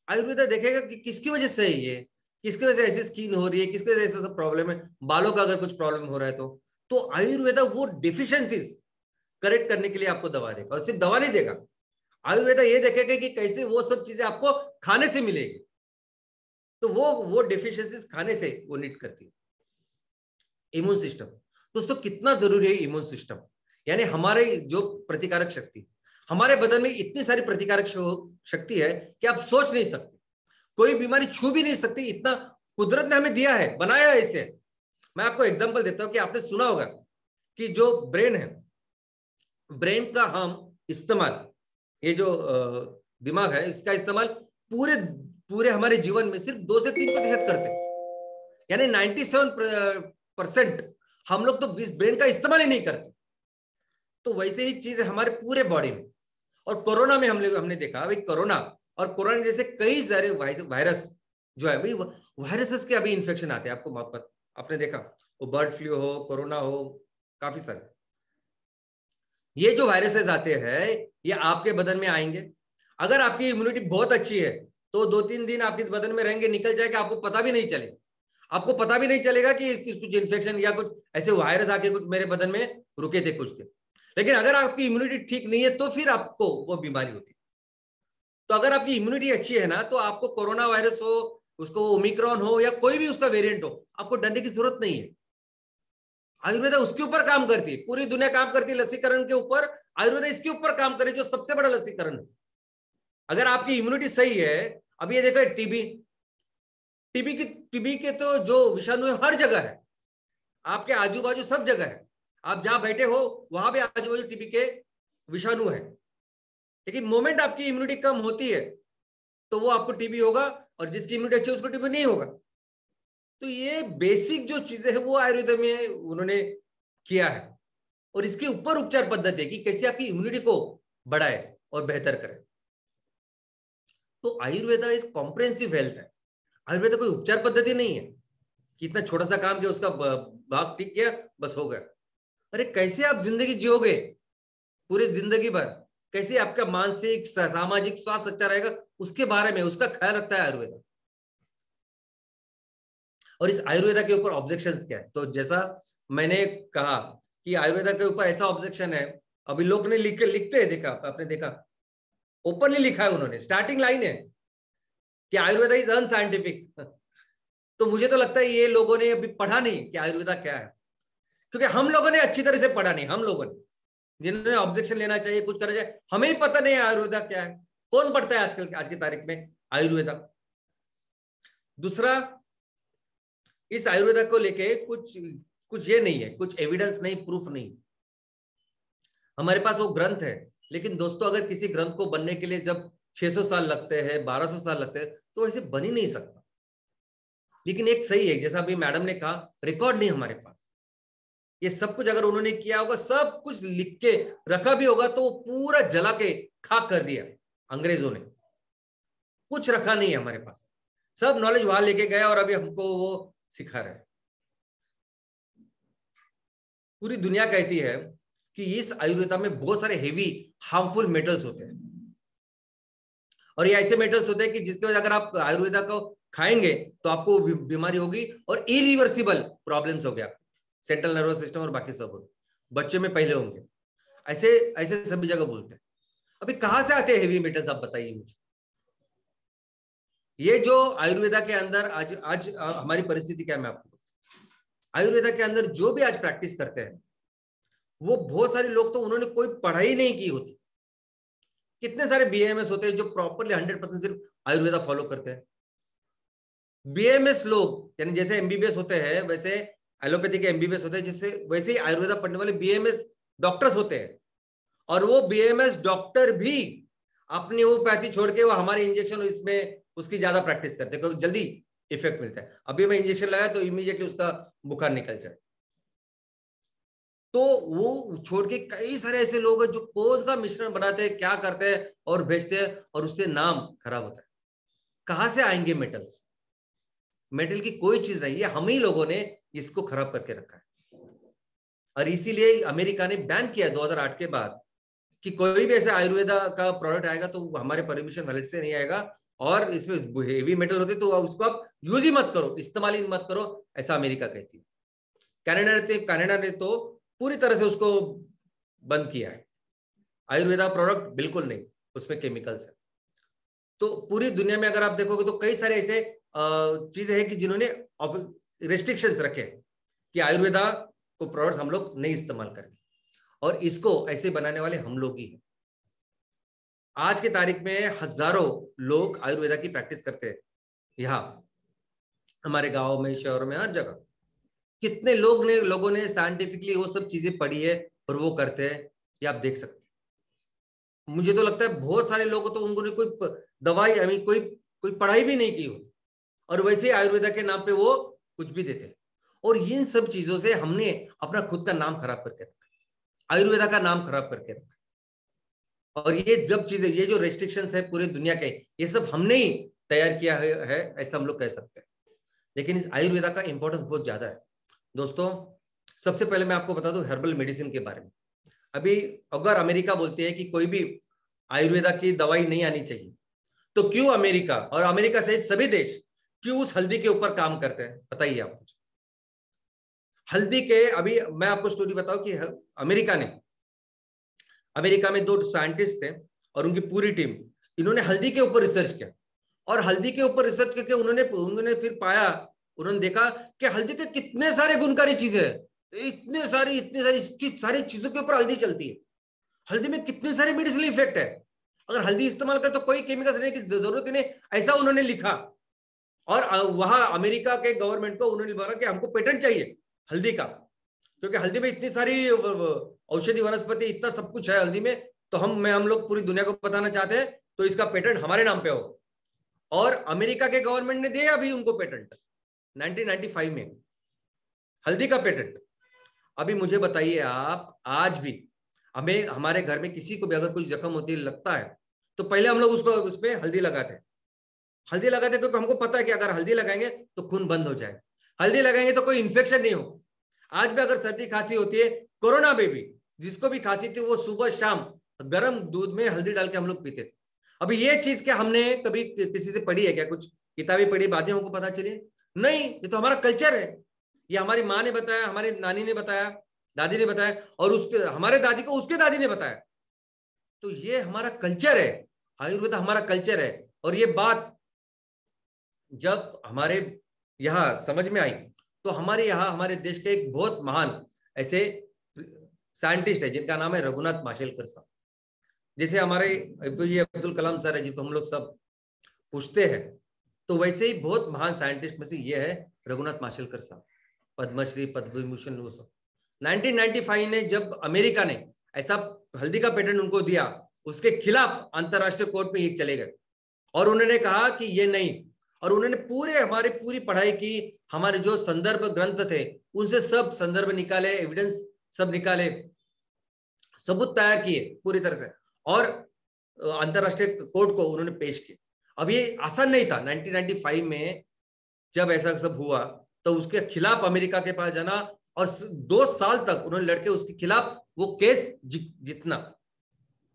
आयुर्वेदा देखेगा कि किसकी वजह से है ये, किसकी वजह से ऐसी स्किन हो रही है, किसकी वजह से ऐसा सब प्रॉब्लम है, बालों का अगर कुछ प्रॉब्लम हो रहा है तो आयुर्वेदा वो डिफिशियंसीज करेक्ट करने के लिए आपको दवा देगा। और सिर्फ दवा नहीं देगा, आयुर्वेदा ये देखेगा कि कैसे वो सब चीजें आपको खाने से मिलेगी, तो वो डिफिशियंसीज खाने से वो नीट करती है। इम्यून सिस्टम, दोस्तों कितना जरूरी है इम्यून सिस्टम, यानी हमारे जो प्रतिकारक शक्ति, हमारे बदन में इतनी सारी प्रतिकारक शक्ति है कि आप सोच नहीं सकते, कोई बीमारी छू भी नहीं सकती, इतना कुदरत ने हमें दिया है, बनाया है इसे। मैं आपको एग्जांपल देता हूं कि आपने सुना होगा कि जो ब्रेन है, ब्रेन का हम इस्तेमाल, ये जो दिमाग है, इसका इस्तेमाल पूरे पूरे हमारे जीवन में सिर्फ 2 से 3% करते हैं। यानी 97% हम लोग तो ब्रेन का इस्तेमाल ही नहीं करते। तो वैसे ही चीज है हमारे पूरे बॉडी में। और कोरोना में हमने देखा भाई, कोरोना और कोरोना जैसे कई सारे वायरस जो है भाई, वायरसेस के अभी इन्फेक्शन आते हैं आपको आपने देखा, वो बर्ड फ्लू हो, कोरोना हो, काफी सारे ये जो वायरसेस आते हैं ये आपके बदन में आएंगे। अगर आपकी इम्यूनिटी बहुत अच्छी है तो 2-3 दिन आपके बदन में रहेंगे, निकल जाएगा, आपको पता भी नहीं चलेगा। आपको पता भी नहीं चलेगा कि कुछ इन्फेक्शन या कुछ ऐसे वायरस आके कुछ मेरे बदन में रुके थे कुछ दिन। लेकिन अगर आपकी इम्यूनिटी ठीक नहीं है तो फिर आपको वो बीमारी होती है। तो अगर आपकी इम्यूनिटी अच्छी है ना, तो आपको कोरोना वायरस हो, उसको ओमिक्रॉन हो या कोई भी उसका वेरिएंट हो, आपको डरने की जरूरत नहीं है। आयुर्वेदा उसके ऊपर काम करती है, पूरी दुनिया काम करती है लसीकरण के ऊपर, आयुर्वेदा इसके ऊपर काम करे जो सबसे बड़ा लसीकरण है। अगर आपकी इम्यूनिटी सही है, अभी ये देखो टीबी के तो जो विषाणु है हर जगह है, आपके आजू बाजू सब जगह है, आप जहां बैठे हो वहां भी आजू बाजू टीबी के विषाणु है। लेकिन मोमेंट आपकी इम्यूनिटी कम होती है तो वो आपको टीबी होगा, और जिसकी इम्यूनिटी अच्छी है उसको टीबी नहीं होगा। तो ये बेसिक जो चीजें है वो आयुर्वेद में उन्होंने किया है। और इसके ऊपर उपचार पद्धति है कि कैसे आपकी इम्यूनिटी को बढ़ाए और बेहतर करे। तो आयुर्वेदा इज कॉम्प्रिहेंसिव हेल्थ है। आयुर्वेदा कोई उपचार पद्धति नहीं है कि इतना छोटा सा काम किया, उसका भाग ठीक किया, बस हो गया। अरे कैसे आप जिंदगी जियोगे पूरी जिंदगी भर, कैसे आपका मानसिक सामाजिक स्वास्थ्य अच्छा रहेगा, उसके बारे में उसका ख्याल रखता है आयुर्वेदा। और इस आयुर्वेदा के ऊपर ऑब्जेक्शंस क्या है, तो जैसा मैंने कहा कि आयुर्वेदा के ऊपर ऐसा ऑब्जेक्शन है, अभी लोग ने लिखते हैं, देखा आपने देखा, ओपनली लिखा है उन्होंने, स्टार्टिंग लाइन है कि आयुर्वेदा इज अनसाइंटिफिक। तो मुझे तो लगता है ये लोगों ने अभी पढ़ा नहीं कि आयुर्वेदा क्या है, क्योंकि हम लोगों ने अच्छी तरह से पढ़ा नहीं। हम लोगों ने, जिन्होंने ऑब्जेक्शन लेना चाहिए, कुछ करना चाहिए, हमें ही पता नहीं है आयुर्वेदा क्या है। कौन पढ़ता है आजकल आज की तारीख में आयुर्वेदा। दूसरा, इस आयुर्वेदा को लेके कुछ ये नहीं है, कुछ एविडेंस नहीं, प्रूफ नहीं। हमारे पास वो ग्रंथ है, लेकिन दोस्तों अगर किसी ग्रंथ को बनने के लिए जब 600 साल लगते हैं, 1200 साल लगते हैं, तो ऐसे बन ही नहीं सकता। लेकिन एक सही है, जैसा अभी मैडम ने कहा, रिकॉर्ड नहीं हमारे पास। ये सब कुछ अगर उन्होंने किया होगा, सब कुछ लिख के रखा भी होगा, तो पूरा जला के खाक कर दिया अंग्रेजों ने। कुछ रखा नहीं है हमारे पास, सब नॉलेज वहां लेके गया और अभी हमको वो सिखा रहे हैं। पूरी दुनिया कहती है कि इस आयुर्वेदा में बहुत सारे हेवी हार्मफुल मेटल्स होते हैं, और ये ऐसे मेटल्स होते हैं कि जिसकी वजह अगर आप आयुर्वेदा को खाएंगे तो आपको बीमारी होगी और इरिवर्सिबल प्रॉब्लम्स हो गया, सेंट्रल नर्वस सिस्टम और बाकी सब होंगे, बच्चे में पहले होंगे। ऐसे ऐसे सभी जगह बोलते हैं। अभी कहां से आते हैं हेवी मेटल्स, आप बताइए मुझे। ये जो आयुर्वेदा के अंदर आज आज हमारी परिस्थिति क्या है, मैं आपको, आयुर्वेदा के अंदर जो भी आज प्रैक्टिस करते हैं, वो बहुत सारे लोग तो उन्होंने कोई पढ़ाई नहीं की होती। कितने सारे बीएमएस होते हैं जो प्रॉपरली 100% सिर्फ आयुर्वेदा फॉलो करते हैं। बीएमएस लोग यानी जैसे एमबीबीएस होते हैं, वैसे एलोपैथी के एमबीबीएस होते हैं, जिससे वैसे ही आयुर्वेदा पढ़ने वाले बीएमएस डॉक्टर्स होते हैं। और वो बीएमएस डॉक्टर भी अपनी होम्योपैथी छोड़ के वो हमारे इंजेक्शन इसमें उसकी ज्यादा प्रैक्टिस करते हैं, क्योंकि जल्दी इफेक्ट मिलता है। अभी मैं इंजेक्शन लगाया तो इमीडिएटली उसका बुखार निकल जाए। तो वो छोड़ के कई सारे ऐसे लोग हैं जो कौन सा मिश्रण बनाते हैं, क्या करते हैं और भेजते हैं, और उससे नाम खराब होता है। कहां से आएंगे मेटल्स? मेटल की कोई चीज नहीं, ये हम ही लोगों ने इसको खराब करके रखा है। और इसीलिए अमेरिका ने बैन किया 2008 के बाद कि कोई भी ऐसे आयुर्वेदा का प्रोडक्ट आएगा तो हमारे परमिशन वैलिड से नहीं आएगा, और इसमें हेवी मेटल होते तो उसको आप यूज ही मत करो, इस्तेमाल ही मत करो, ऐसा अमेरिका कहती है। कनाडा ने तो पूरी तरह से उसको बंद किया है। आयुर्वेदा प्रोडक्ट बिल्कुल नहीं, उसमें केमिकल्स है। तो पूरी दुनिया में अगर आप देखोगे तो कई सारे ऐसे चीजें हैं कि जिन्होंने रेस्ट्रिक्शंस रखे कि आयुर्वेदा को प्रोडक्ट्स हम लोग नहीं इस्तेमाल करेंगे, और इसको ऐसे बनाने वाले हम लोग ही हैं। आज के तारीख में हजारों लोग आयुर्वेदा की प्रैक्टिस करते हैं, यहाँ हमारे गांव में, शहरों में, हर जगह। कितने लोगों ने साइंटिफिकली वो सब चीजें पढ़ी है और वो करते हैं, ये आप देख सकते हैं। मुझे तो लगता है बहुत सारे लोग तो उन्होंने कोई दवाई कोई पढ़ाई भी नहीं की होती, और वैसे ही आयुर्वेदा के नाम पे वो कुछ भी देते हैं। और इन सब चीजों से हमने अपना खुद का नाम खराब करके रखा, आयुर्वेदा का नाम खराब करके रखा। और ये जब चीजें, ये जो रेस्ट्रिक्शंस है पूरे दुनिया के, ये सब हमने ही तैयार किया है ऐसा हम लोग कह सकते हैं। लेकिन इस आयुर्वेदा का इंपॉर्टेंस बहुत ज्यादा है दोस्तों। सबसे पहले मैं आपको बता दूं हर्बल मेडिसिन के बारे में। अभी अगर अमेरिका बोलती है कि कोई भी आयुर्वेदा की दवाई नहीं आनी चाहिए, तो क्यों अमेरिका और अमेरिका सहित सभी देश क्यों उस हल्दी के ऊपर काम करते हैं? बताइए आप मुझे। हल्दी के, अभी मैं आपको स्टोरी बताऊं कि अमेरिका में 2 साइंटिस्ट थे और उनकी पूरी टीम, इन्होंने हल्दी के ऊपर रिसर्च किया। और हल्दी के ऊपर रिसर्च करके उन्होंने फिर पाया, उन्होंने देखा कि हल्दी के कितने सारे गुणकारी चीजें हैं, इतने सारी चीजों के ऊपर हल्दी चलती है। हल्दी में कितने सारे मेडिसिनल इफेक्ट है, अगर हल्दी इस्तेमाल करे तो कोई केमिकल्स लेने की जरूरत ही नहीं, ऐसा उन्होंने लिखा। और वहां अमेरिका के गवर्नमेंट को उन्होंने बोला कि हमको पेटेंट चाहिए हल्दी का, क्योंकि हल्दी में इतनी सारी औषधि वनस्पति, इतना सब कुछ है हल्दी में, तो हम लोग पूरी दुनिया को बताना चाहते हैं, तो इसका पेटेंट हमारे नाम पे हो। और अमेरिका के गवर्नमेंट ने दिया अभी उनको पेटेंट 1995 में, हल्दी का पेटेंट। अभी मुझे बताइए आप, आज भी हमें हमारे घर में किसी को भी अगर कोई जख्म होती लगता है तो पहले हम लोग उसको उसमें हल्दी लगाते हैं। हल्दी लगाते क्योंकि हमको पता है कि अगर हल्दी लगाएंगे तो खून बंद हो जाए, हल्दी लगाएंगे तो कोई इंफेक्शन नहीं हो। आज भी अगर सर्दी खांसी होती है, कोरोना में भी जिसको भी खांसी थी वो सुबह शाम गर्म दूध में हल्दी डाल के हम लोग पीते थे। अभी ये चीज क्या हमने कभी किसी से पढ़ी है क्या? कुछ किताबें पढ़ी, बाद में हमको पता चली? नहीं, ये तो हमारा कल्चर है। ये हमारी माँ ने बताया, हमारी नानी ने बताया, दादी ने बताया, और उसके हमारे दादी को उसके दादी ने बताया। तो ये हमारा कल्चर है, आयुर्वेद हमारा कल्चर है। और ये बात जब हमारे यहाँ समझ में आई तो हमारे यहाँ, हमारे देश के एक बहुत महान ऐसे साइंटिस्ट है जिनका नाम है रघुनाथ माशेलकर साहब। जैसे हमारे ये अब्दुल कलाम सर है जिनको हम लोग सब पूछते हैं, तो वैसे ही बहुत महान साइंटिस्ट में से ये है रघुनाथ माशेलकर साहब, पद्मश्री, पद्म विभूषण, वो सब। 1995 ने जब अमेरिका ने ऐसा हल्दी का पेटेंट उनको दिया, उसके खिलाफ अंतरराष्ट्रीय कोर्ट में ये चले गए और उन्होंने कहा कि ये नहीं, और उन्होंने पूरी पढ़ाई की, हमारे जो संदर्भ ग्रंथ थे उनसे सब संदर्भ निकाले, एविडेंस सब निकाले, सबूत तैयार किए पूरी तरह से, और अंतरराष्ट्रीय कोर्ट को उन्होंने पेश किया। अब ये आसान नहीं था। 1995 में जब ऐसा सब हुआ तो उसके खिलाफ अमेरिका के पास जाना और 2 साल तक उन्होंने लड़के उसके खिलाफ वो केस जीतना,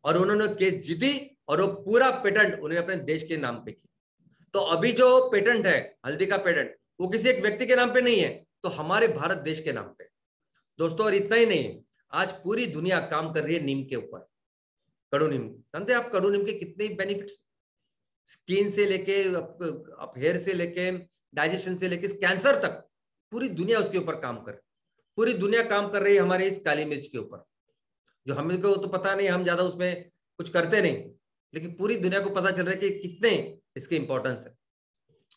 और उन्होंने केस जीती और वो पूरा पेटेंट उन्होंने अपने देश के नाम पे किया। तो अभी जो पेटेंट है हल्दी का पेटेंट, वो किसी एक व्यक्ति के नाम पे नहीं है, तो हमारे भारत देश के नाम पे दोस्तों। और इतना ही नहीं, आज पूरी दुनिया काम कर रही है नीम के ऊपर, कड़ू नीम। जानते हैं आप कड़ू नीम के कितने बेनिफिट्स, स्किन से लेके आप हेयर से लेके डाइजेशन से लेके कैंसर तक, पूरी दुनिया उसके ऊपर काम कर, पूरी दुनिया काम कर रही है हमारे इस काली मिर्च के ऊपर, जो हमें को तो पता नहीं, हम ज्यादा उसमें कुछ करते नहीं, लेकिन पूरी दुनिया को पता चल रहा है कि कितने इसके इंपॉर्टेंस है।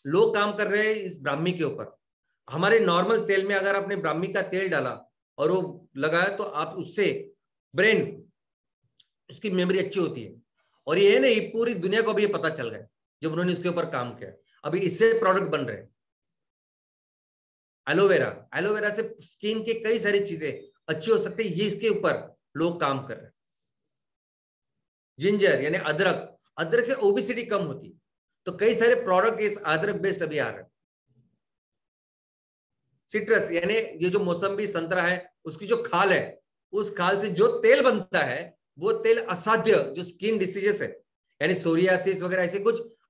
लोग काम कर रहे हैं इस ब्राह्मी के ऊपर। हमारे नॉर्मल तेल में अगर आपने ब्राह्मी का तेल डाला और वो लगाया तो आप उससे ब्रेन, उसकी मेमोरी अच्छी होती है। और ये नहीं, पूरी दुनिया को भी ये पता चल गया जब उन्होंने इसके ऊपर काम किया। अभी इससे प्रोडक्ट बन रहे हैं। एलोवेरा से स्किन के कई सारी चीजें अच्छी हो सकती है, ये इसके ऊपर लोग काम कर रहे हैं। जिंजर यानी अदरक से ओबेसिटी कम होती है, तो कई सारे प्रोडक्ट इस अदरक बेस्ड अभी आ रहे हैं। सिट्रस यानी ये जो मौसम्बी संतरा है उसकी जो खाल है, उस खाल से जो तेल बनता है वो तेल असाध्य जो स्किन डिसीजेस है, यानी सोरियासिस वगैरह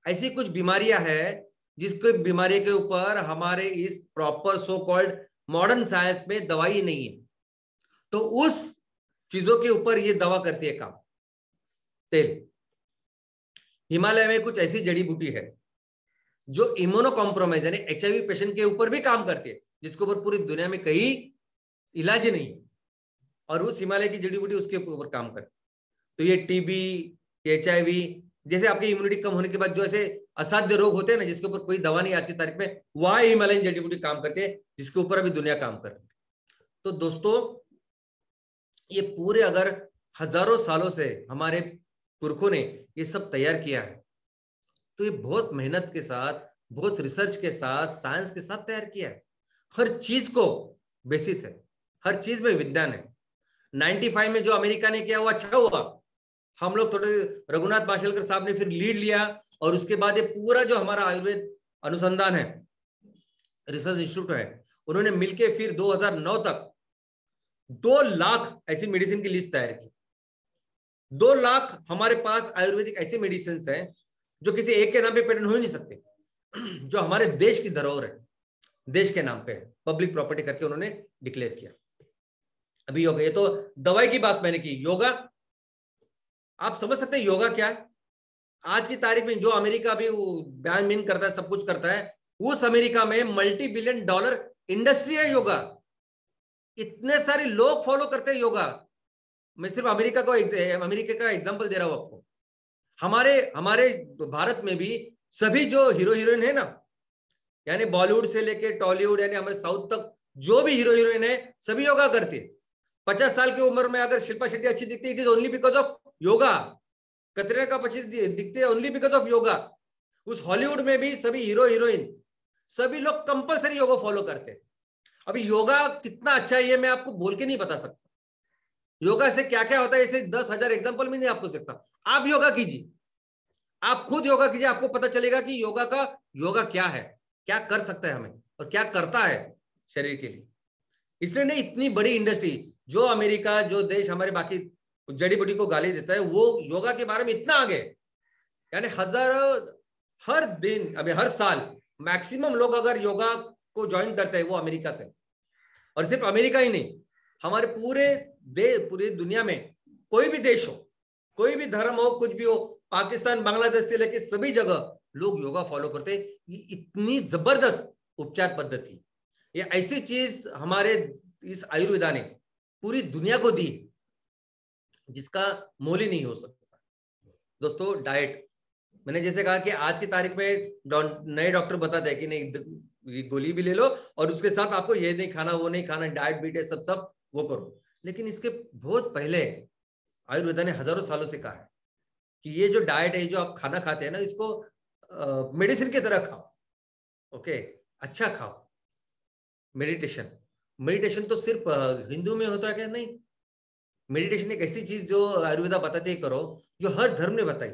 ऐसी कुछ बीमारियां हैं जिसको बीमारी के ऊपर हमारे इस proper so called modern science में दवाई नहीं है, तो उस चीजों के ऊपर ये दवा करती है काम, तेल। हिमालय में कुछ ऐसी जड़ी बूटी है जो इम्यूनो कॉम्प्रोमाइज यानी HIV पेशेंट के ऊपर भी काम करती है, जिसके ऊपर पूरी दुनिया में कई इलाज नहीं है, और उस हिमालय की जड़ी बूटी उसके ऊपर काम करती है। तो ये टीबी, HIV जैसे आपकी इम्यूनिटी कम होने के बाद जो ऐसे असाध्य रोग होते हैं ना, जिसके ऊपर कोई दवा नहीं आज की तारीख में, वह हिमालयन जड़ी बूटी काम करती है, जिसके ऊपर अभी दुनिया काम कर रही है। तो दोस्तों ये पूरे अगर हजारों सालों से हमारे पुरखों ने ये सब तैयार किया है, तो ये बहुत मेहनत के साथ, बहुत रिसर्च के साथ, साइंस के साथ तैयार किया है। हर चीज को बेसिस है, हर चीज में विज्ञान है। 95 में जो अमेरिका ने किया वो अच्छा हुआ, हम लोग थोड़े, रघुनाथ माशेलकर साहब ने फिर लीड लिया, और उसके बाद ये पूरा जो हमारा आयुर्वेद अनुसंधान है, रिसर्च इंस्टीट्यूट है, उन्होंने मिलकर फिर 2009 तक 2 लाख ऐसी मेडिसिन की लिस्ट तैयार की। 2 लाख हमारे पास आयुर्वेदिक ऐसे मेडिसिन हैं जो किसी एक के नाम पे पेटेंट हो नहीं सकते, जो हमारे देश की धरोहर है, देश के नाम पे है, पब्लिक प्रॉपर्टी करके उन्होंने डिक्लेयर किया। अभी योगा, ये तो दवाई की बात मैंने की। योगा आप समझ सकते हैं योगा क्या है। आज की तारीख में जो अमेरिका भी बैन बिन करता है, सब कुछ करता है, उस अमेरिका में $multi-billion इंडस्ट्री है योगा। इतने सारे लोग फॉलो करते हैं योगा। मैं सिर्फ अमेरिका का एग्जांपल दे रहा हूं आपको। हमारे भारत में भी सभी जो हीरो हीरोइन है ना, यानी बॉलीवुड से लेके टॉलीवुड यानी हमारे साउथ तक जो भी हीरो हीरोइन है, सभी योगा करते हैं। 50 साल की उम्र में अगर शिल्पा शेट्टी अच्छी दिखती है, it is only because of yoga. Katrina Kaif अच्छी दिखते हैं ओनली बिकॉज ऑफ योगा। उस हॉलीवुड में भी सभी हीरो हीरोइन, सभी लोग कंपलसरी योगा फॉलो करते हैं। अभी योगा कितना अच्छा है ये मैं आपको बोल के नहीं बता सकता। योगा से क्या क्या होता है इसे 10,000 एग्जांपल में नहीं आपको सकता। आप योगा कीजिए, आप खुद योगा कीजिए, आपको पता चलेगा कि योगा क्या है, क्या कर सकता है हमें, और क्या करता है शरीर के लिए। इसलिए नहीं, इतनी बड़ी इंडस्ट्री, जो अमेरिका, जो देश हमारे बाकी जड़ी बूटी को गाली देता है, वो योगा के बारे में इतना आगे, यानी हर दिन, अभी हर साल मैक्सिमम लोग अगर योगा को ज्वाइन करते हैं वो अमेरिका से। और सिर्फ अमेरिका ही नहीं, हमारे पूरे दुनिया में कोई भी देश हो, कोई भी धर्म हो, कुछ भी हो, पाकिस्तान, बांग्लादेश से लेकर सभी जगह लोग योगा फॉलो करते हैं। ये इतनी जबरदस्त उपचार पद्धति, ये ऐसी चीज हमारे इस आयुर्वेदा ने पूरी दुनिया को दी जिसका मोल ही नहीं हो सकता। दोस्तों डाइट, मैंने जैसे कहा कि आज की तारीख में नए डॉक्टर बताते हैं कि नहीं गोली भी ले लो और उसके साथ आपको ये नहीं खाना, वो नहीं खाना, डाइट बीट सब वो करो। लेकिन इसके बहुत पहले आयुर्वेदा ने हजारों सालों से कहा है कि ये जो डाइट है, जो आप खाना खाते हैं ना, इसको मेडिसिन की तरह खाओ। ओके, अच्छा खाओ। मेडिटेशन, मेडिटेशन तो सिर्फ हिंदू में होता है क्या? नहीं, मेडिटेशन एक ऐसी चीज जो आयुर्वेदा बताती है करो, जो हर धर्म ने बताई।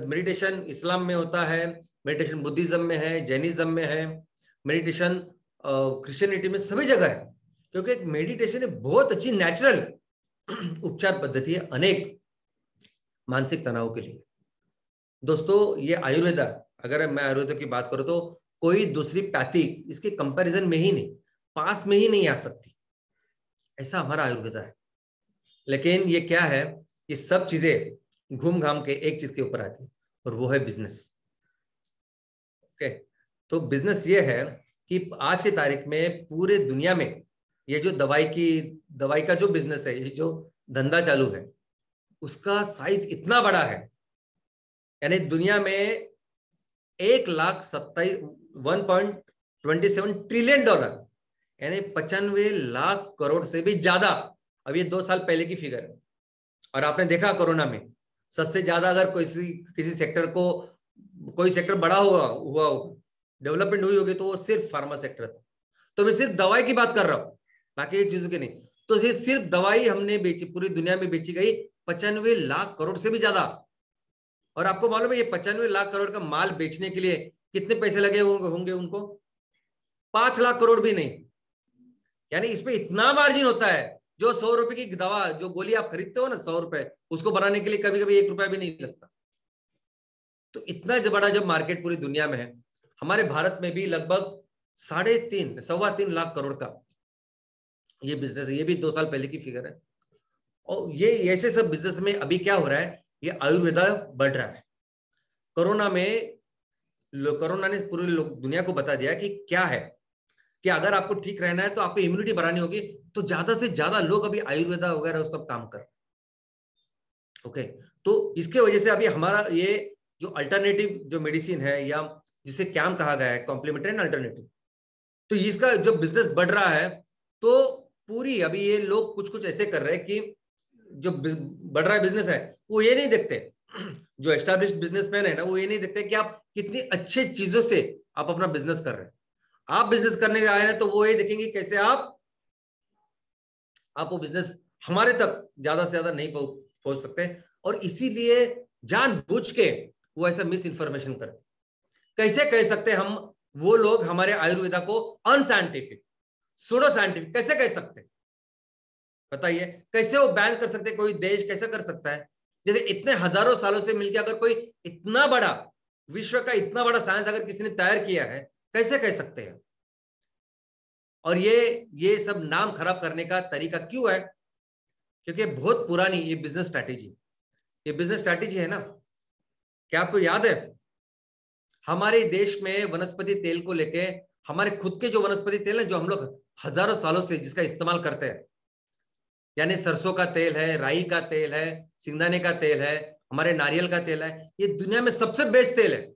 मेडिटेशन इस्लाम में होता है, मेडिटेशन बुद्धिज्म में है, जैनिज्म में है, मेडिटेशन क्रिश्चियनिटी में, सभी जगह है। क्योंकि एक मेडिटेशन एक बहुत अच्छी नेचुरल उपचार पद्धति है अनेक मानसिक तनाव के लिए। दोस्तों, ये आयुर्वेदा, अगर मैं आयुर्वेदा की बात करूं तो कोई दूसरी पैथी इसके कंपैरिजन में ही नहीं, पास में ही नहीं आ सकती, ऐसा हमारा आयुर्वेदा है। लेकिन ये क्या है, ये सब चीजें घूम घाम के एक चीज के ऊपर आती है, और वो है बिजनेस। ओके, तो बिजनेस ये है कि आज की तारीख में पूरे दुनिया में ये जो दवाई का जो बिजनेस है, ये जो धंधा चालू है, उसका साइज इतना बड़ा है। यानी दुनिया में 1,27 ट्रिलियन डॉलर, यानी 95 लाख करोड़ से भी ज्यादा। अब ये 2 साल पहले की फिगर है। और आपने देखा कोरोना में सबसे ज्यादा अगर किसी सेक्टर को, कोई सेक्टर बड़ा हुआ डेवलपमेंट हुई होगी, तो वो सिर्फ फार्मा सेक्टर था। तो मैं सिर्फ दवाई की बात कर रहा हूं, बाकी चीजों की नहीं। तो ये सिर्फ दवाई हमने बेची, पूरी दुनिया में बेची गई 95 लाख करोड़ से भी ज्यादा। और आपको मालूम है, ये 95 लाख करोड़ का माल बेचने के लिए कितने पैसे लगे होंगे उनको? 5 लाख करोड़ भी नहीं। यानी इसमें इतना मार्जिन होता है, जो 100 रुपए की दवा, जो गोली आप खरीदते हो ना 100 रुपए, उसको बनाने के लिए कभी कभी 1 रुपया भी नहीं लगता। तो इतना बड़ा जब मार्केट पूरी दुनिया में है, हमारे भारत में भी लगभग 3.5 लाख करोड़ का ये बिजनेस है। ये भी 2 साल पहले की फिगर है। और ये ऐसे सब बिजनेस में अभी क्या हो रहा है, ये आयुर्वेदा बढ़ रहा है। कोरोना ने पूरी दुनिया को बता दिया कि क्या है, कि अगर आपको ठीक रहना है तो आपको इम्यूनिटी बढ़ानी होगी, तो ज्यादा से ज्यादा लोग अभी आयुर्वेदा वगैरह सब काम कर। ओके, तो इसके वजह से अभी हमारा ये जो अल्टरनेटिव जो मेडिसिन है, या जिसे कैम कहा गया है, कॉम्प्लीमेंट्री एंड अल्टरनेटिव, तो इसका जो बिजनेस बढ़ रहा है, तो पूरी अभी ये लोग कुछ कुछ ऐसे कर रहे हैं कि जो बढ़ रहा है बिजनेस है, वो ये नहीं देखते, जो एस्टैब्लिश्ड बिजनेसमैन है ना, वो ये नहीं देखते कि आप कितनी अच्छे चीजों से आप अपना बिजनेस कर रहे हैं। आप बिजनेस करने आए हैं तो वो ये देखेंगे कैसे आप वो बिजनेस हमारे तक ज्यादा से ज्यादा नहीं पहुंच सकते, और इसीलिए जानबूझ के वो ऐसा मिस इन्फॉर्मेशन करते। कैसे कह सकते हम, वो लोग हमारे आयुर्वेदा को अनसाइंटिफिक, सूडो साइंटिफिक कैसे कह सकते? बताइए, कैसे वो बैन कर सकते? कोई देश कैसे कर सकता है? जैसे इतने हजारों सालों से मिलकर अगर कोई इतना बड़ा विश्व का इतना बड़ा साइंस अगर किसी ने तैयार किया है, कैसे कह सकते हैं? और ये सब नाम खराब करने का तरीका क्यों है? क्योंकि बहुत पुरानी ये बिजनेस स्ट्रैटेजी है ना। क्या आपको याद है, हमारे देश में वनस्पति तेल को लेके, हमारे खुद के जो वनस्पति तेल है, जो हम लोग हजारों सालों से जिसका इस्तेमाल करते हैं, यानी सरसों का तेल है, राई का तेल है, सिंगदाने का तेल है, हमारे नारियल का तेल है, ये दुनिया में सबसे बेस्ट तेल है।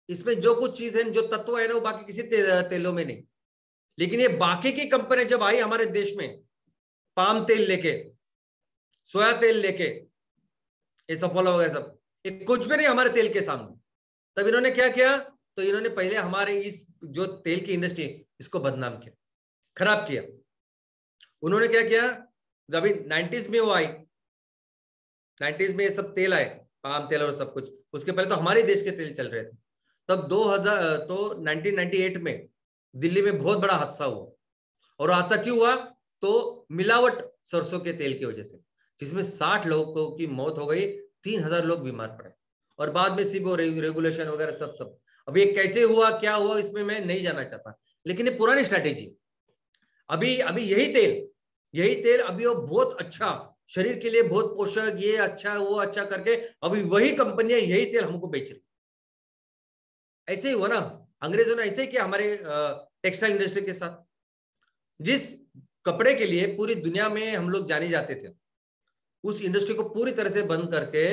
इसमें जो कुछ चीज है, जो तत्व है ना, वो बाकी किसी तेलों में नहीं। लेकिन ये बाकी की कंपनी जब आई हमारे देश में, पाम तेल लेके, सोया तेल लेके, ये सफोला वगैरह सब, ये कुछ भी नहीं हमारे तेल के सामने। तब इन्होंने क्या किया, तो इन्होंने पहले हमारे इस जो तेल की इंडस्ट्री, इसको बदनाम किया, खराब किया। उन्होंने क्या किया, जब 90s में वो आई, 90s में ये सब तेल आए, पाम तेल और सब कुछ, उसके पहले तो हमारे देश के तेल चल रहे थे। तब 1998 में दिल्ली में बहुत बड़ा हादसा हुआ। और हादसा क्यों हुआ? तो मिलावट सरसों के तेल की वजह से, जिसमें 60 लोगों की मौत हो गई, 3000 लोग बीमार पड़े, और बाद में सिर्फ रेगुलेशन वगैरह सब। अब ये कैसे हुआ, क्या हुआ, इसमें मैं नहीं जाना चाहता, लेकिन ये पुरानी स्ट्रैटेजी। अभी अभी यही तेल अभी वो बहुत अच्छा, शरीर के लिए बहुत पोषक, ये अच्छा वो अच्छा करके अभी वही कंपनियां यही तेल हमको बेच रही। ऐसे ही हुआ ना, अंग्रेजों ने ऐसे ही किया हमारे टेक्सटाइल इंडस्ट्री के साथ। जिस कपड़े के लिए पूरी दुनिया में हम लोग जाने जाते थे, उस इंडस्ट्री को पूरी तरह से बंद करके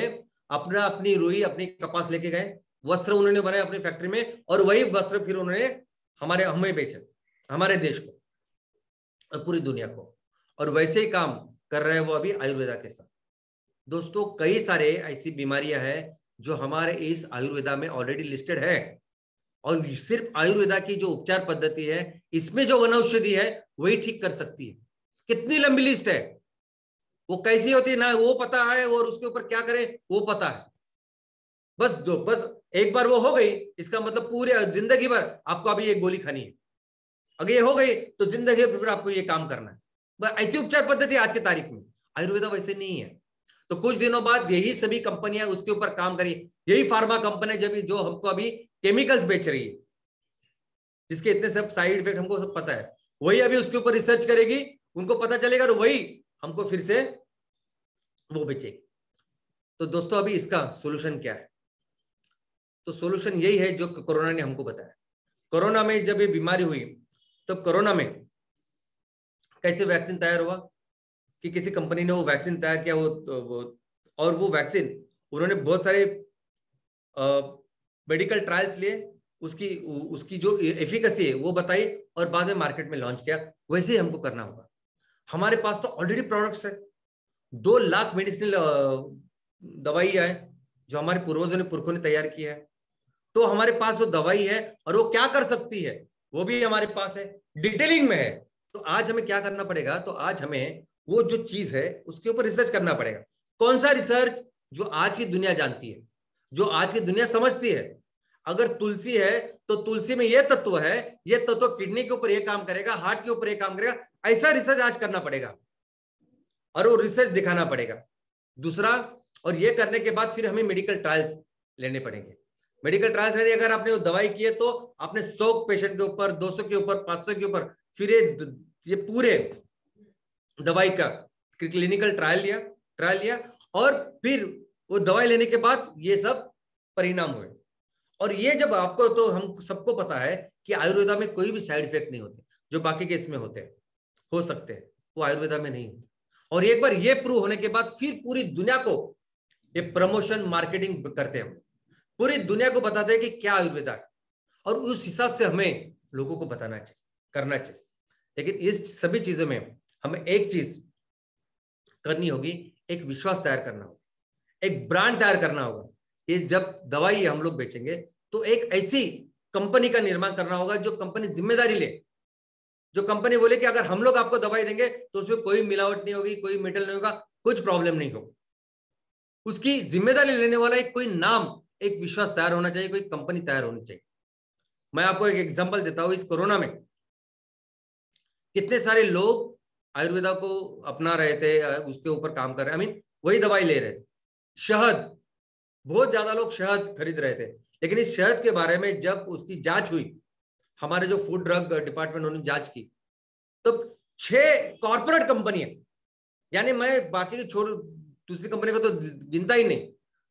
अपनी रुई, अपनी कपास लेके गए, वस्त्र उन्होंने बनाए अपनी फैक्ट्री में, और वही वस्त्र फिर उन्होंने हमें बेचे, हमारे देश को और पूरी दुनिया को। और वैसे ही काम कर रहे हैं वो अभी आयुर्वेदा के साथ। दोस्तों कई सारे ऐसी बीमारियां हैं जो हमारे इस आयुर्वेदा में ऑलरेडी लिस्टेड है, और सिर्फ आयुर्वेदा की जो उपचार पद्धति है, इसमें जो वनौषधि है वही ठीक कर सकती है। कितनी लंबी लिस्ट है, वो कैसी होती है ना वो पता है, और उसके ऊपर क्या करें वो पता है। बस एक बार वो हो गई, इसका मतलब पूरे जिंदगी भर आपको अभी ये गोली खानी है। अगर ये हो गई तो जिंदगी भर आपको ये काम करना है। बस ऐसी उपचार पद्धति आज की तारीख में। आयुर्वेदा वैसे नहीं है। तो कुछ दिनों बाद यही सभी कंपनियां उसके ऊपर काम करी, यही फार्मा कंपनी जब जो हमको अभी केमिकल्स बेच रही है, जिसके इतने सब साइड इफेक्ट हमको सब पता है, वही अभी उसके ऊपर रिसर्च करेगी, उनको पता चलेगा, और वही हमको फिर से वो बेचेगी। तो दोस्तों अभी इसका सोल्यूशन क्या है? तो सोल्यूशन यही है जो कोरोना ने हमको बताया। कोरोना में जब ये बीमारी हुई, तब कोरोना में कैसे वैक्सीन तैयार हुआ कि किसी कंपनी ने वो वैक्सीन तैयार किया, और वो वैक्सीन उन्होंने बहुत सारे मेडिकल ट्रायल्स लिए, उसकी उसकी जो एफिकेसी है वो बताई, और बाद में मार्केट में लॉन्च किया। वैसे ही हमको करना होगा। हमारे पास तो ऑलरेडी प्रोडक्ट्स है, 2 लाख मेडिसिनल दवाई है जो हमारे पूर्वजों ने पुरखों ने तैयार की है। तो हमारे पास वो दवाई है, और वो क्या कर सकती है वो भी हमारे पास है, डिटेलिंग में है। तो आज हमें क्या करना पड़ेगा? तो आज हमें वो जो चीज है उसके ऊपर रिसर्च करना पड़ेगा। कौन सा रिसर्च? जो आज की दुनिया जानती है, जो आज की दुनिया समझती है। अगर तुलसी है तो तुलसी में ये तत्व है, ये तत्व किडनी के ऊपर ये काम करेगा, हार्ट के ऊपर ये काम करेगा। ऐसा रिसर्च आज करना पड़ेगा, और वो रिसर्च दिखाना पड़ेगा। दूसरा, और ये करने के बाद फिर हमें मेडिकल ट्रायल्स लेने पड़ेंगे। मेडिकल ट्रायल्स लेने, अगर आपने वो दवाई की है तो आपने 100 पेशेंट के ऊपर, 200 के ऊपर, 500 के ऊपर, फिर ये पूरे दवाई का क्लिनिकल ट्रायल लिया, और फिर वो दवाई लेने के बाद ये सब परिणाम हुए। और ये जब आपको, तो हम सबको पता है कि आयुर्वेदा में कोई भी साइड इफेक्ट नहीं होते जो बाकी के इसमें होते हैं, हो सकते हैं, वो आयुर्वेदा में नहीं होते। और एक बार ये प्रूव होने के बाद फिर पूरी दुनिया को ये प्रमोशन मार्केटिंग करते हैं, पूरी दुनिया को बताते हैं कि क्या आयुर्वेदा है, और उस हिसाब से हमें लोगों को बताना चाहिए, करना चाहिए। लेकिन इस सभी चीजों में हमें एक चीज करनी होगी, एक विश्वास तैयार करना होगा, एक ब्रांड तैयार करना होगा। ये जब दवाई हम लोग बेचेंगे तो एक ऐसी कंपनी का निर्माण करना होगा जो कंपनी जिम्मेदारी ले, जो कंपनी बोले कि अगर हम लोग आपको दवाई देंगे तो उसमें कोई मिलावट नहीं होगी, कोई मेटल नहीं होगा, कुछ प्रॉब्लम नहीं होगा। उसकी जिम्मेदारी लेने वाला एक कोई नाम, एक विश्वास तैयार होना चाहिए, कोई कंपनी तैयार होनी चाहिए। मैं आपको एक एग्जांपल देता हूं। इस कोरोना में कितने सारे लोग आयुर्वेदा को अपना रहे थे, उसके ऊपर काम कर रहे, आई मीन वही दवाई ले रहे थे। शहद, बहुत ज्यादा लोग शहद खरीद रहे थे, लेकिन इस शहद के बारे में जब उसकी जांच हुई, हमारे जो फूड ड्रग डिपार्टमेंट उन्होंने जांच की, तो 6 कॉर्पोरेट कंपनियां, यानी मैं बाकी की छोड़ दूसरी कंपनी को तो गिनता ही नहीं,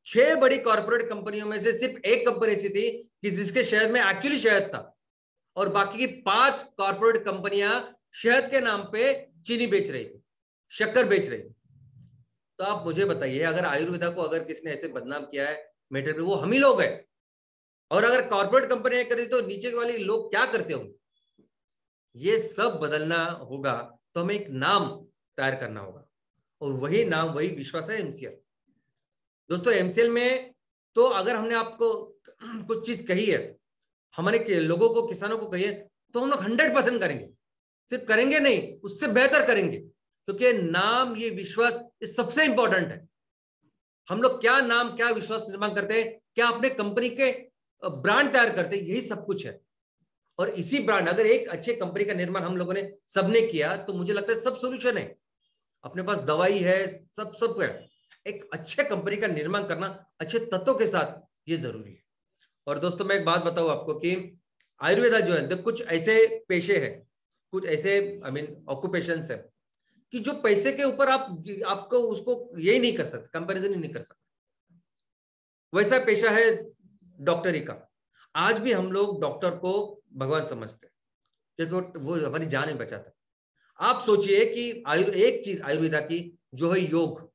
6 बड़ी कॉर्पोरेट कंपनियों में से सिर्फ एक कंपनी ऐसी थी कि जिसके शहद में एक्चुअली शहद था, और बाकी की 5 कॉर्पोरेट कंपनियां शहद के नाम पे चीनी बेच रही थी, शक्कर बेच रही थी। तो आप मुझे बताइए, अगर आयुर्वेदा को अगर किसने ऐसे बदनाम किया है मेटर पे, वो हम ही लोग हैं। और अगर कॉर्पोरेट कंपनियां करती तो नीचे वाले लोग क्या करते होंगे? ये सब बदलना होगा, तो हमें एक नाम तैयार करना होगा, और वही नाम, वही विश्वास है एमसीएल। दोस्तों एमसीएल में तो अगर हमने आपको कुछ चीज कही है, हमारे लोगों को, किसानों को कही है, तो हम लोग 100% करेंगे। सिर्फ करेंगे नहीं, उससे बेहतर करेंगे, क्योंकि नाम, ये विश्वास, ये सबसे इंपॉर्टेंट है। हम लोग क्या नाम, क्या विश्वास निर्माण करते हैं, क्या अपने कंपनी के ब्रांड तैयार करते हैं, यही सब कुछ है। और इसी ब्रांड, अगर एक अच्छे कंपनी का निर्माण हम लोगों ने सबने किया, तो मुझे लगता है सब सोल्यूशन है। अपने पास दवाई है, सब है। एक अच्छे कंपनी का निर्माण करना अच्छे तत्वों के साथ, ये जरूरी है। और दोस्तों मैं एक बात बताऊं आपको कि आयुर्वेदा जो है, कुछ ऐसे पेशे हैं, कुछ ऐसे आई मीन ऑक्यूपेशंस है कि जो पैसे के ऊपर आपको उसको यही नहीं कर सकते, कंपैरिजन ही नहीं कर सकते। वैसा पेशा है डॉक्टरी का। आज भी हम लोग डॉक्टर को भगवान समझते हैं, क्योंकि वो हमारी जान बचाता है। आप सोचिए कि एक चीज आयुर्वेदा की जो है योग,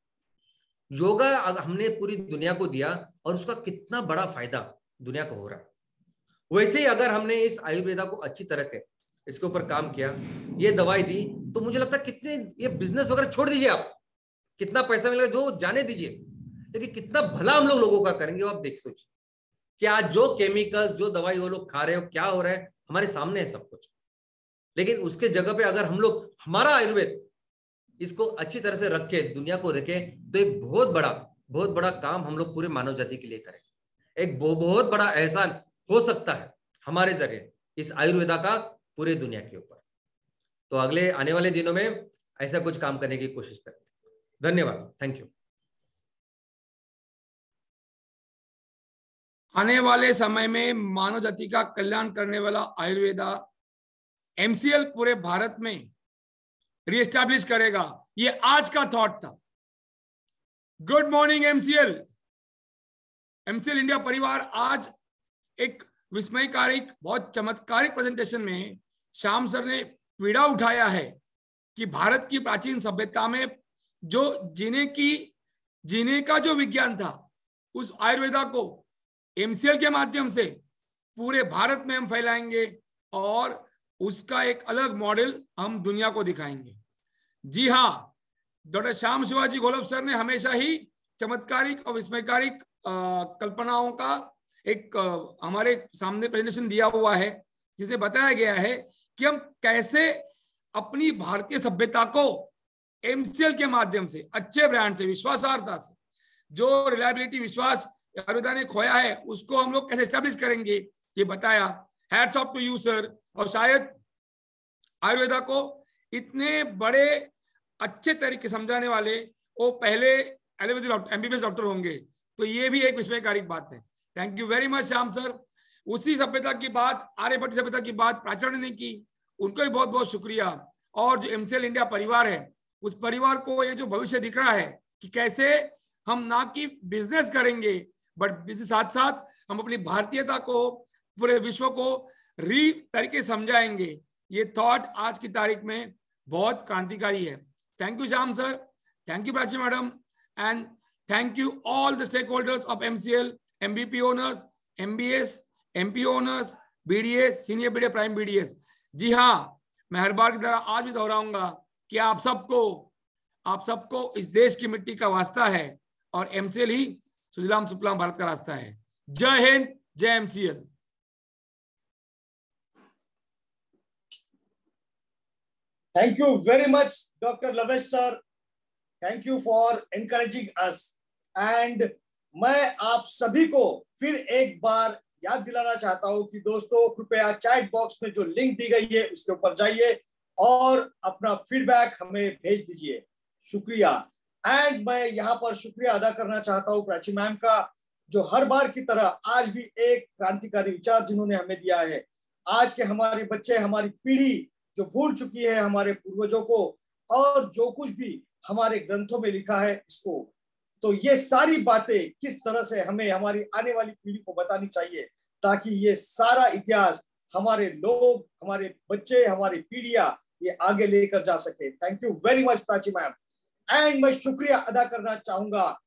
योगा हमने पूरी दुनिया को दिया, और उसका कितना बड़ा फायदा दुनिया को हो रहा है। वैसे ही अगर हमने इस आयुर्वेदा को अच्छी तरह से इसके ऊपर काम किया, ये दवाई दी, तो मुझे लगता है कितने, ये बिजनेस वगैरह छोड़ दीजिए आप, कितना पैसा मिलेगा जो जाने दीजिए, लेकिन कितना भला हम लोगों का करेंगे वो आप देख सोचिए कि आज जो केमिकल्स, जो दवाई वो लोग खा रहे हो, क्या हो रहा है हमारे सामने है सब कुछ। लेकिन उसके जगह पे अगर हम लोग हमारा आयुर्वेद इसको अच्छी तरह से रखे, दुनिया को रखे, तो एक बहुत बड़ा काम हम लोग पूरे मानव जाति के लिए करें। एक बहुत बड़ा एहसान हो सकता है हमारे जरिए इस आयुर्वेदा का पूरे दुनिया के ऊपर। तो अगले आने वाले दिनों में ऐसा कुछ काम करने की कोशिश करें। धन्यवाद, थैंक यू। आने वाले समय में मानव जाति का कल्याण करने वाला आयुर्वेदा एमसीएल पूरे भारत में रीएस्टैब्लिश करेगा, ये आज का थॉट था। Good morning MCL. MCL India परिवार आज एक विस्मयकारिक, बहुत चमत्कारिक प्रेजेंटेशन में श्याम सर ने पीड़ा उठाया है कि भारत की प्राचीन सभ्यता में जो जीने का जो विज्ञान था, उस आयुर्वेदा को एमसीएल के माध्यम से पूरे भारत में हम फैलाएंगे और उसका एक अलग मॉडल हम दुनिया को दिखाएंगे। जी हाँ, डॉक्टर श्याम शिवाजी घोलप सर ने हमेशा ही चमत्कारिक और विस्मयकारिक कल्पनाओं का एक हमारे सामने प्रेजेंटेशन दिया हुआ है, जिसे बताया गया है कि हम कैसे अपनी भारतीय सभ्यता को एमसीएल के माध्यम से, अच्छे ब्रांड से, विश्वासार्हता से, जो रिलायबिलिटी विश्वास आयुर्वेदा ने खोया है उसको हम लोग कैसे एस्टैब्लिश करेंगे, ये बताया। Hats off to you sir. और शायद आयुर्वेदा को इतने बड़े अच्छे तरीके समझाने वाले वो पहले एलोपैथी डॉक्टर, एमबीबीएस डॉक्टर होंगे, तो ये भी एक विस्मयकारी बात है। Thank you very much Shyam sir. उसी सभ्यता की बात, आर्यभट्ट सभ्यता की बात प्राचार्य ने की, उनको भी बहुत बहुत शुक्रिया। और जो एमसीएल इंडिया परिवार है, उस परिवार को ये जो भविष्य दिख रहा है कि कैसे हम ना कि बिजनेस करेंगे, बट बिजनेस साथ साथ हम अपनी भारतीयता को पूरे विश्व को तरीके समझाएंगे, ये थॉट आज की तारीख में बहुत क्रांतिकारी है। Thank you Shyam sir, thank you Prachi madam, and thank you all the stakeholders of MCL, MBP owners, MBS, MP owners, BDS, senior BDS, prime BDS. जी हाँ, मैं हर बार की तरह आज भी दोहराऊंगा कि आप सबको इस देश की मिट्टी का वास्ता है और एमसीएल ही सुजलाम सुफलाम भारत का रास्ता है। जय हिंद, जय MCL. Thank you very much, Dr. Lavesh sir. Thank you for encouraging us. And मैं आप सभी को फिर एक बार याद दिलाना चाहता हूं कि दोस्तों कृपया चैट बॉक्स में जो लिंक दी गई है उसके ऊपर जाइए और अपना फीडबैक हमें भेज दीजिए। शुक्रिया। एंड मैं यहाँ पर शुक्रिया अदा करना चाहता हूँ प्राची मैम का, जो हर बार की तरह आज भी एक क्रांतिकारी विचार जिन्होंने हमें दिया है। आज के हमारे बच्चे, हमारी पीढ़ी जो भूल चुकी है हमारे पूर्वजों को और जो कुछ भी हमारे ग्रंथों में लिखा है इसको, तो ये सारी बातें किस तरह से हमें हमारी आने वाली पीढ़ी को बतानी चाहिए ताकि ये सारा इतिहास हमारे लोग, हमारे बच्चे, हमारी पीढ़ियां ये आगे लेकर जा सके। Thank you very much Prachi ma'am. And मैं शुक्रिया अदा करना चाहूंगा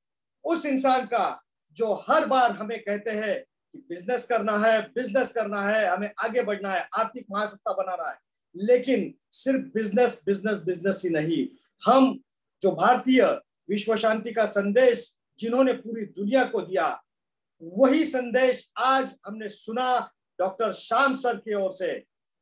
उस इंसान का जो हर बार हमें कहते हैं कि बिजनेस करना है, हमें आगे बढ़ना है, आर्थिक महासत्ता बनाना है, लेकिन सिर्फ बिजनेस ही नहीं, हम जो भारतीय विश्व शांति का संदेश जिन्होंने पूरी दुनिया को दिया, वही संदेश आज हमने सुना डॉक्टर श्याम सर की ओर से,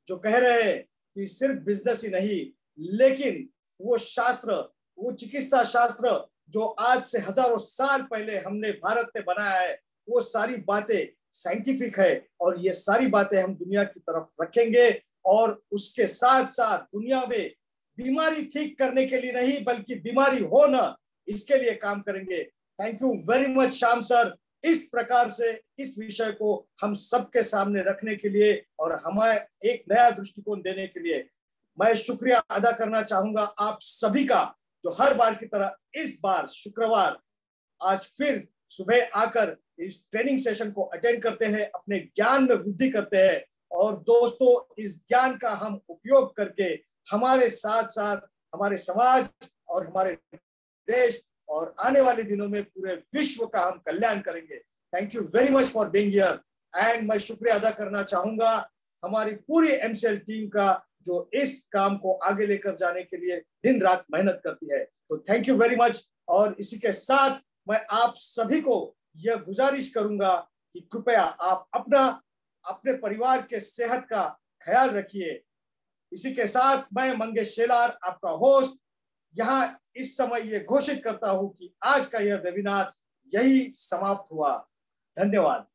जो कह रहे हैं कि सिर्फ बिजनेस ही नहीं, लेकिन वो शास्त्र, वो चिकित्सा शास्त्र जो आज से हजारों साल पहले हमने भारत में बनाया है, वो सारी बातें साइंटिफिक है और ये सारी बातें हम दुनिया की तरफ रखेंगे और उसके साथ साथ दुनिया में बीमारी ठीक करने के लिए नहीं बल्कि बीमारी हो ना, इसके लिए काम करेंगे। Thank you very much Shyam sir, इस प्रकार से इस विषय को हम सबके सामने रखने के लिए और हमें एक नया दृष्टिकोण देने के लिए मैं शुक्रिया अदा करना चाहूंगा आप सभी का, जो हर बार की तरह इस बार शुक्रवार आज फिर सुबह आकर इस ट्रेनिंग सेशन को अटेंड करते हैं, अपने ज्ञान में वृद्धि करते हैं और दोस्तों इस ज्ञान का हम उपयोग करके हमारे साथ साथ हमारे समाज और हमारे देश और आने वाले दिनों में पूरे विश्व का हम कल्याण करेंगे। Thank you very much for being here. And मैं शुक्रिया अदा करना चाहूंगा हमारी पूरी एमसीएल टीम का, जो इस काम को आगे लेकर जाने के लिए दिन रात मेहनत करती है। तो थैंक यू वेरी मच और इसी के साथ मैं आप सभी को यह गुजारिश करूंगा कि कृपया आप अपने परिवार के सेहत का ख्याल रखिए। इसी के साथ मैं मंगेश शेलार, आपका होस्ट, यहाँ इस समय ये घोषित करता हूं कि आज का यह वेबिनार यही समाप्त हुआ। धन्यवाद।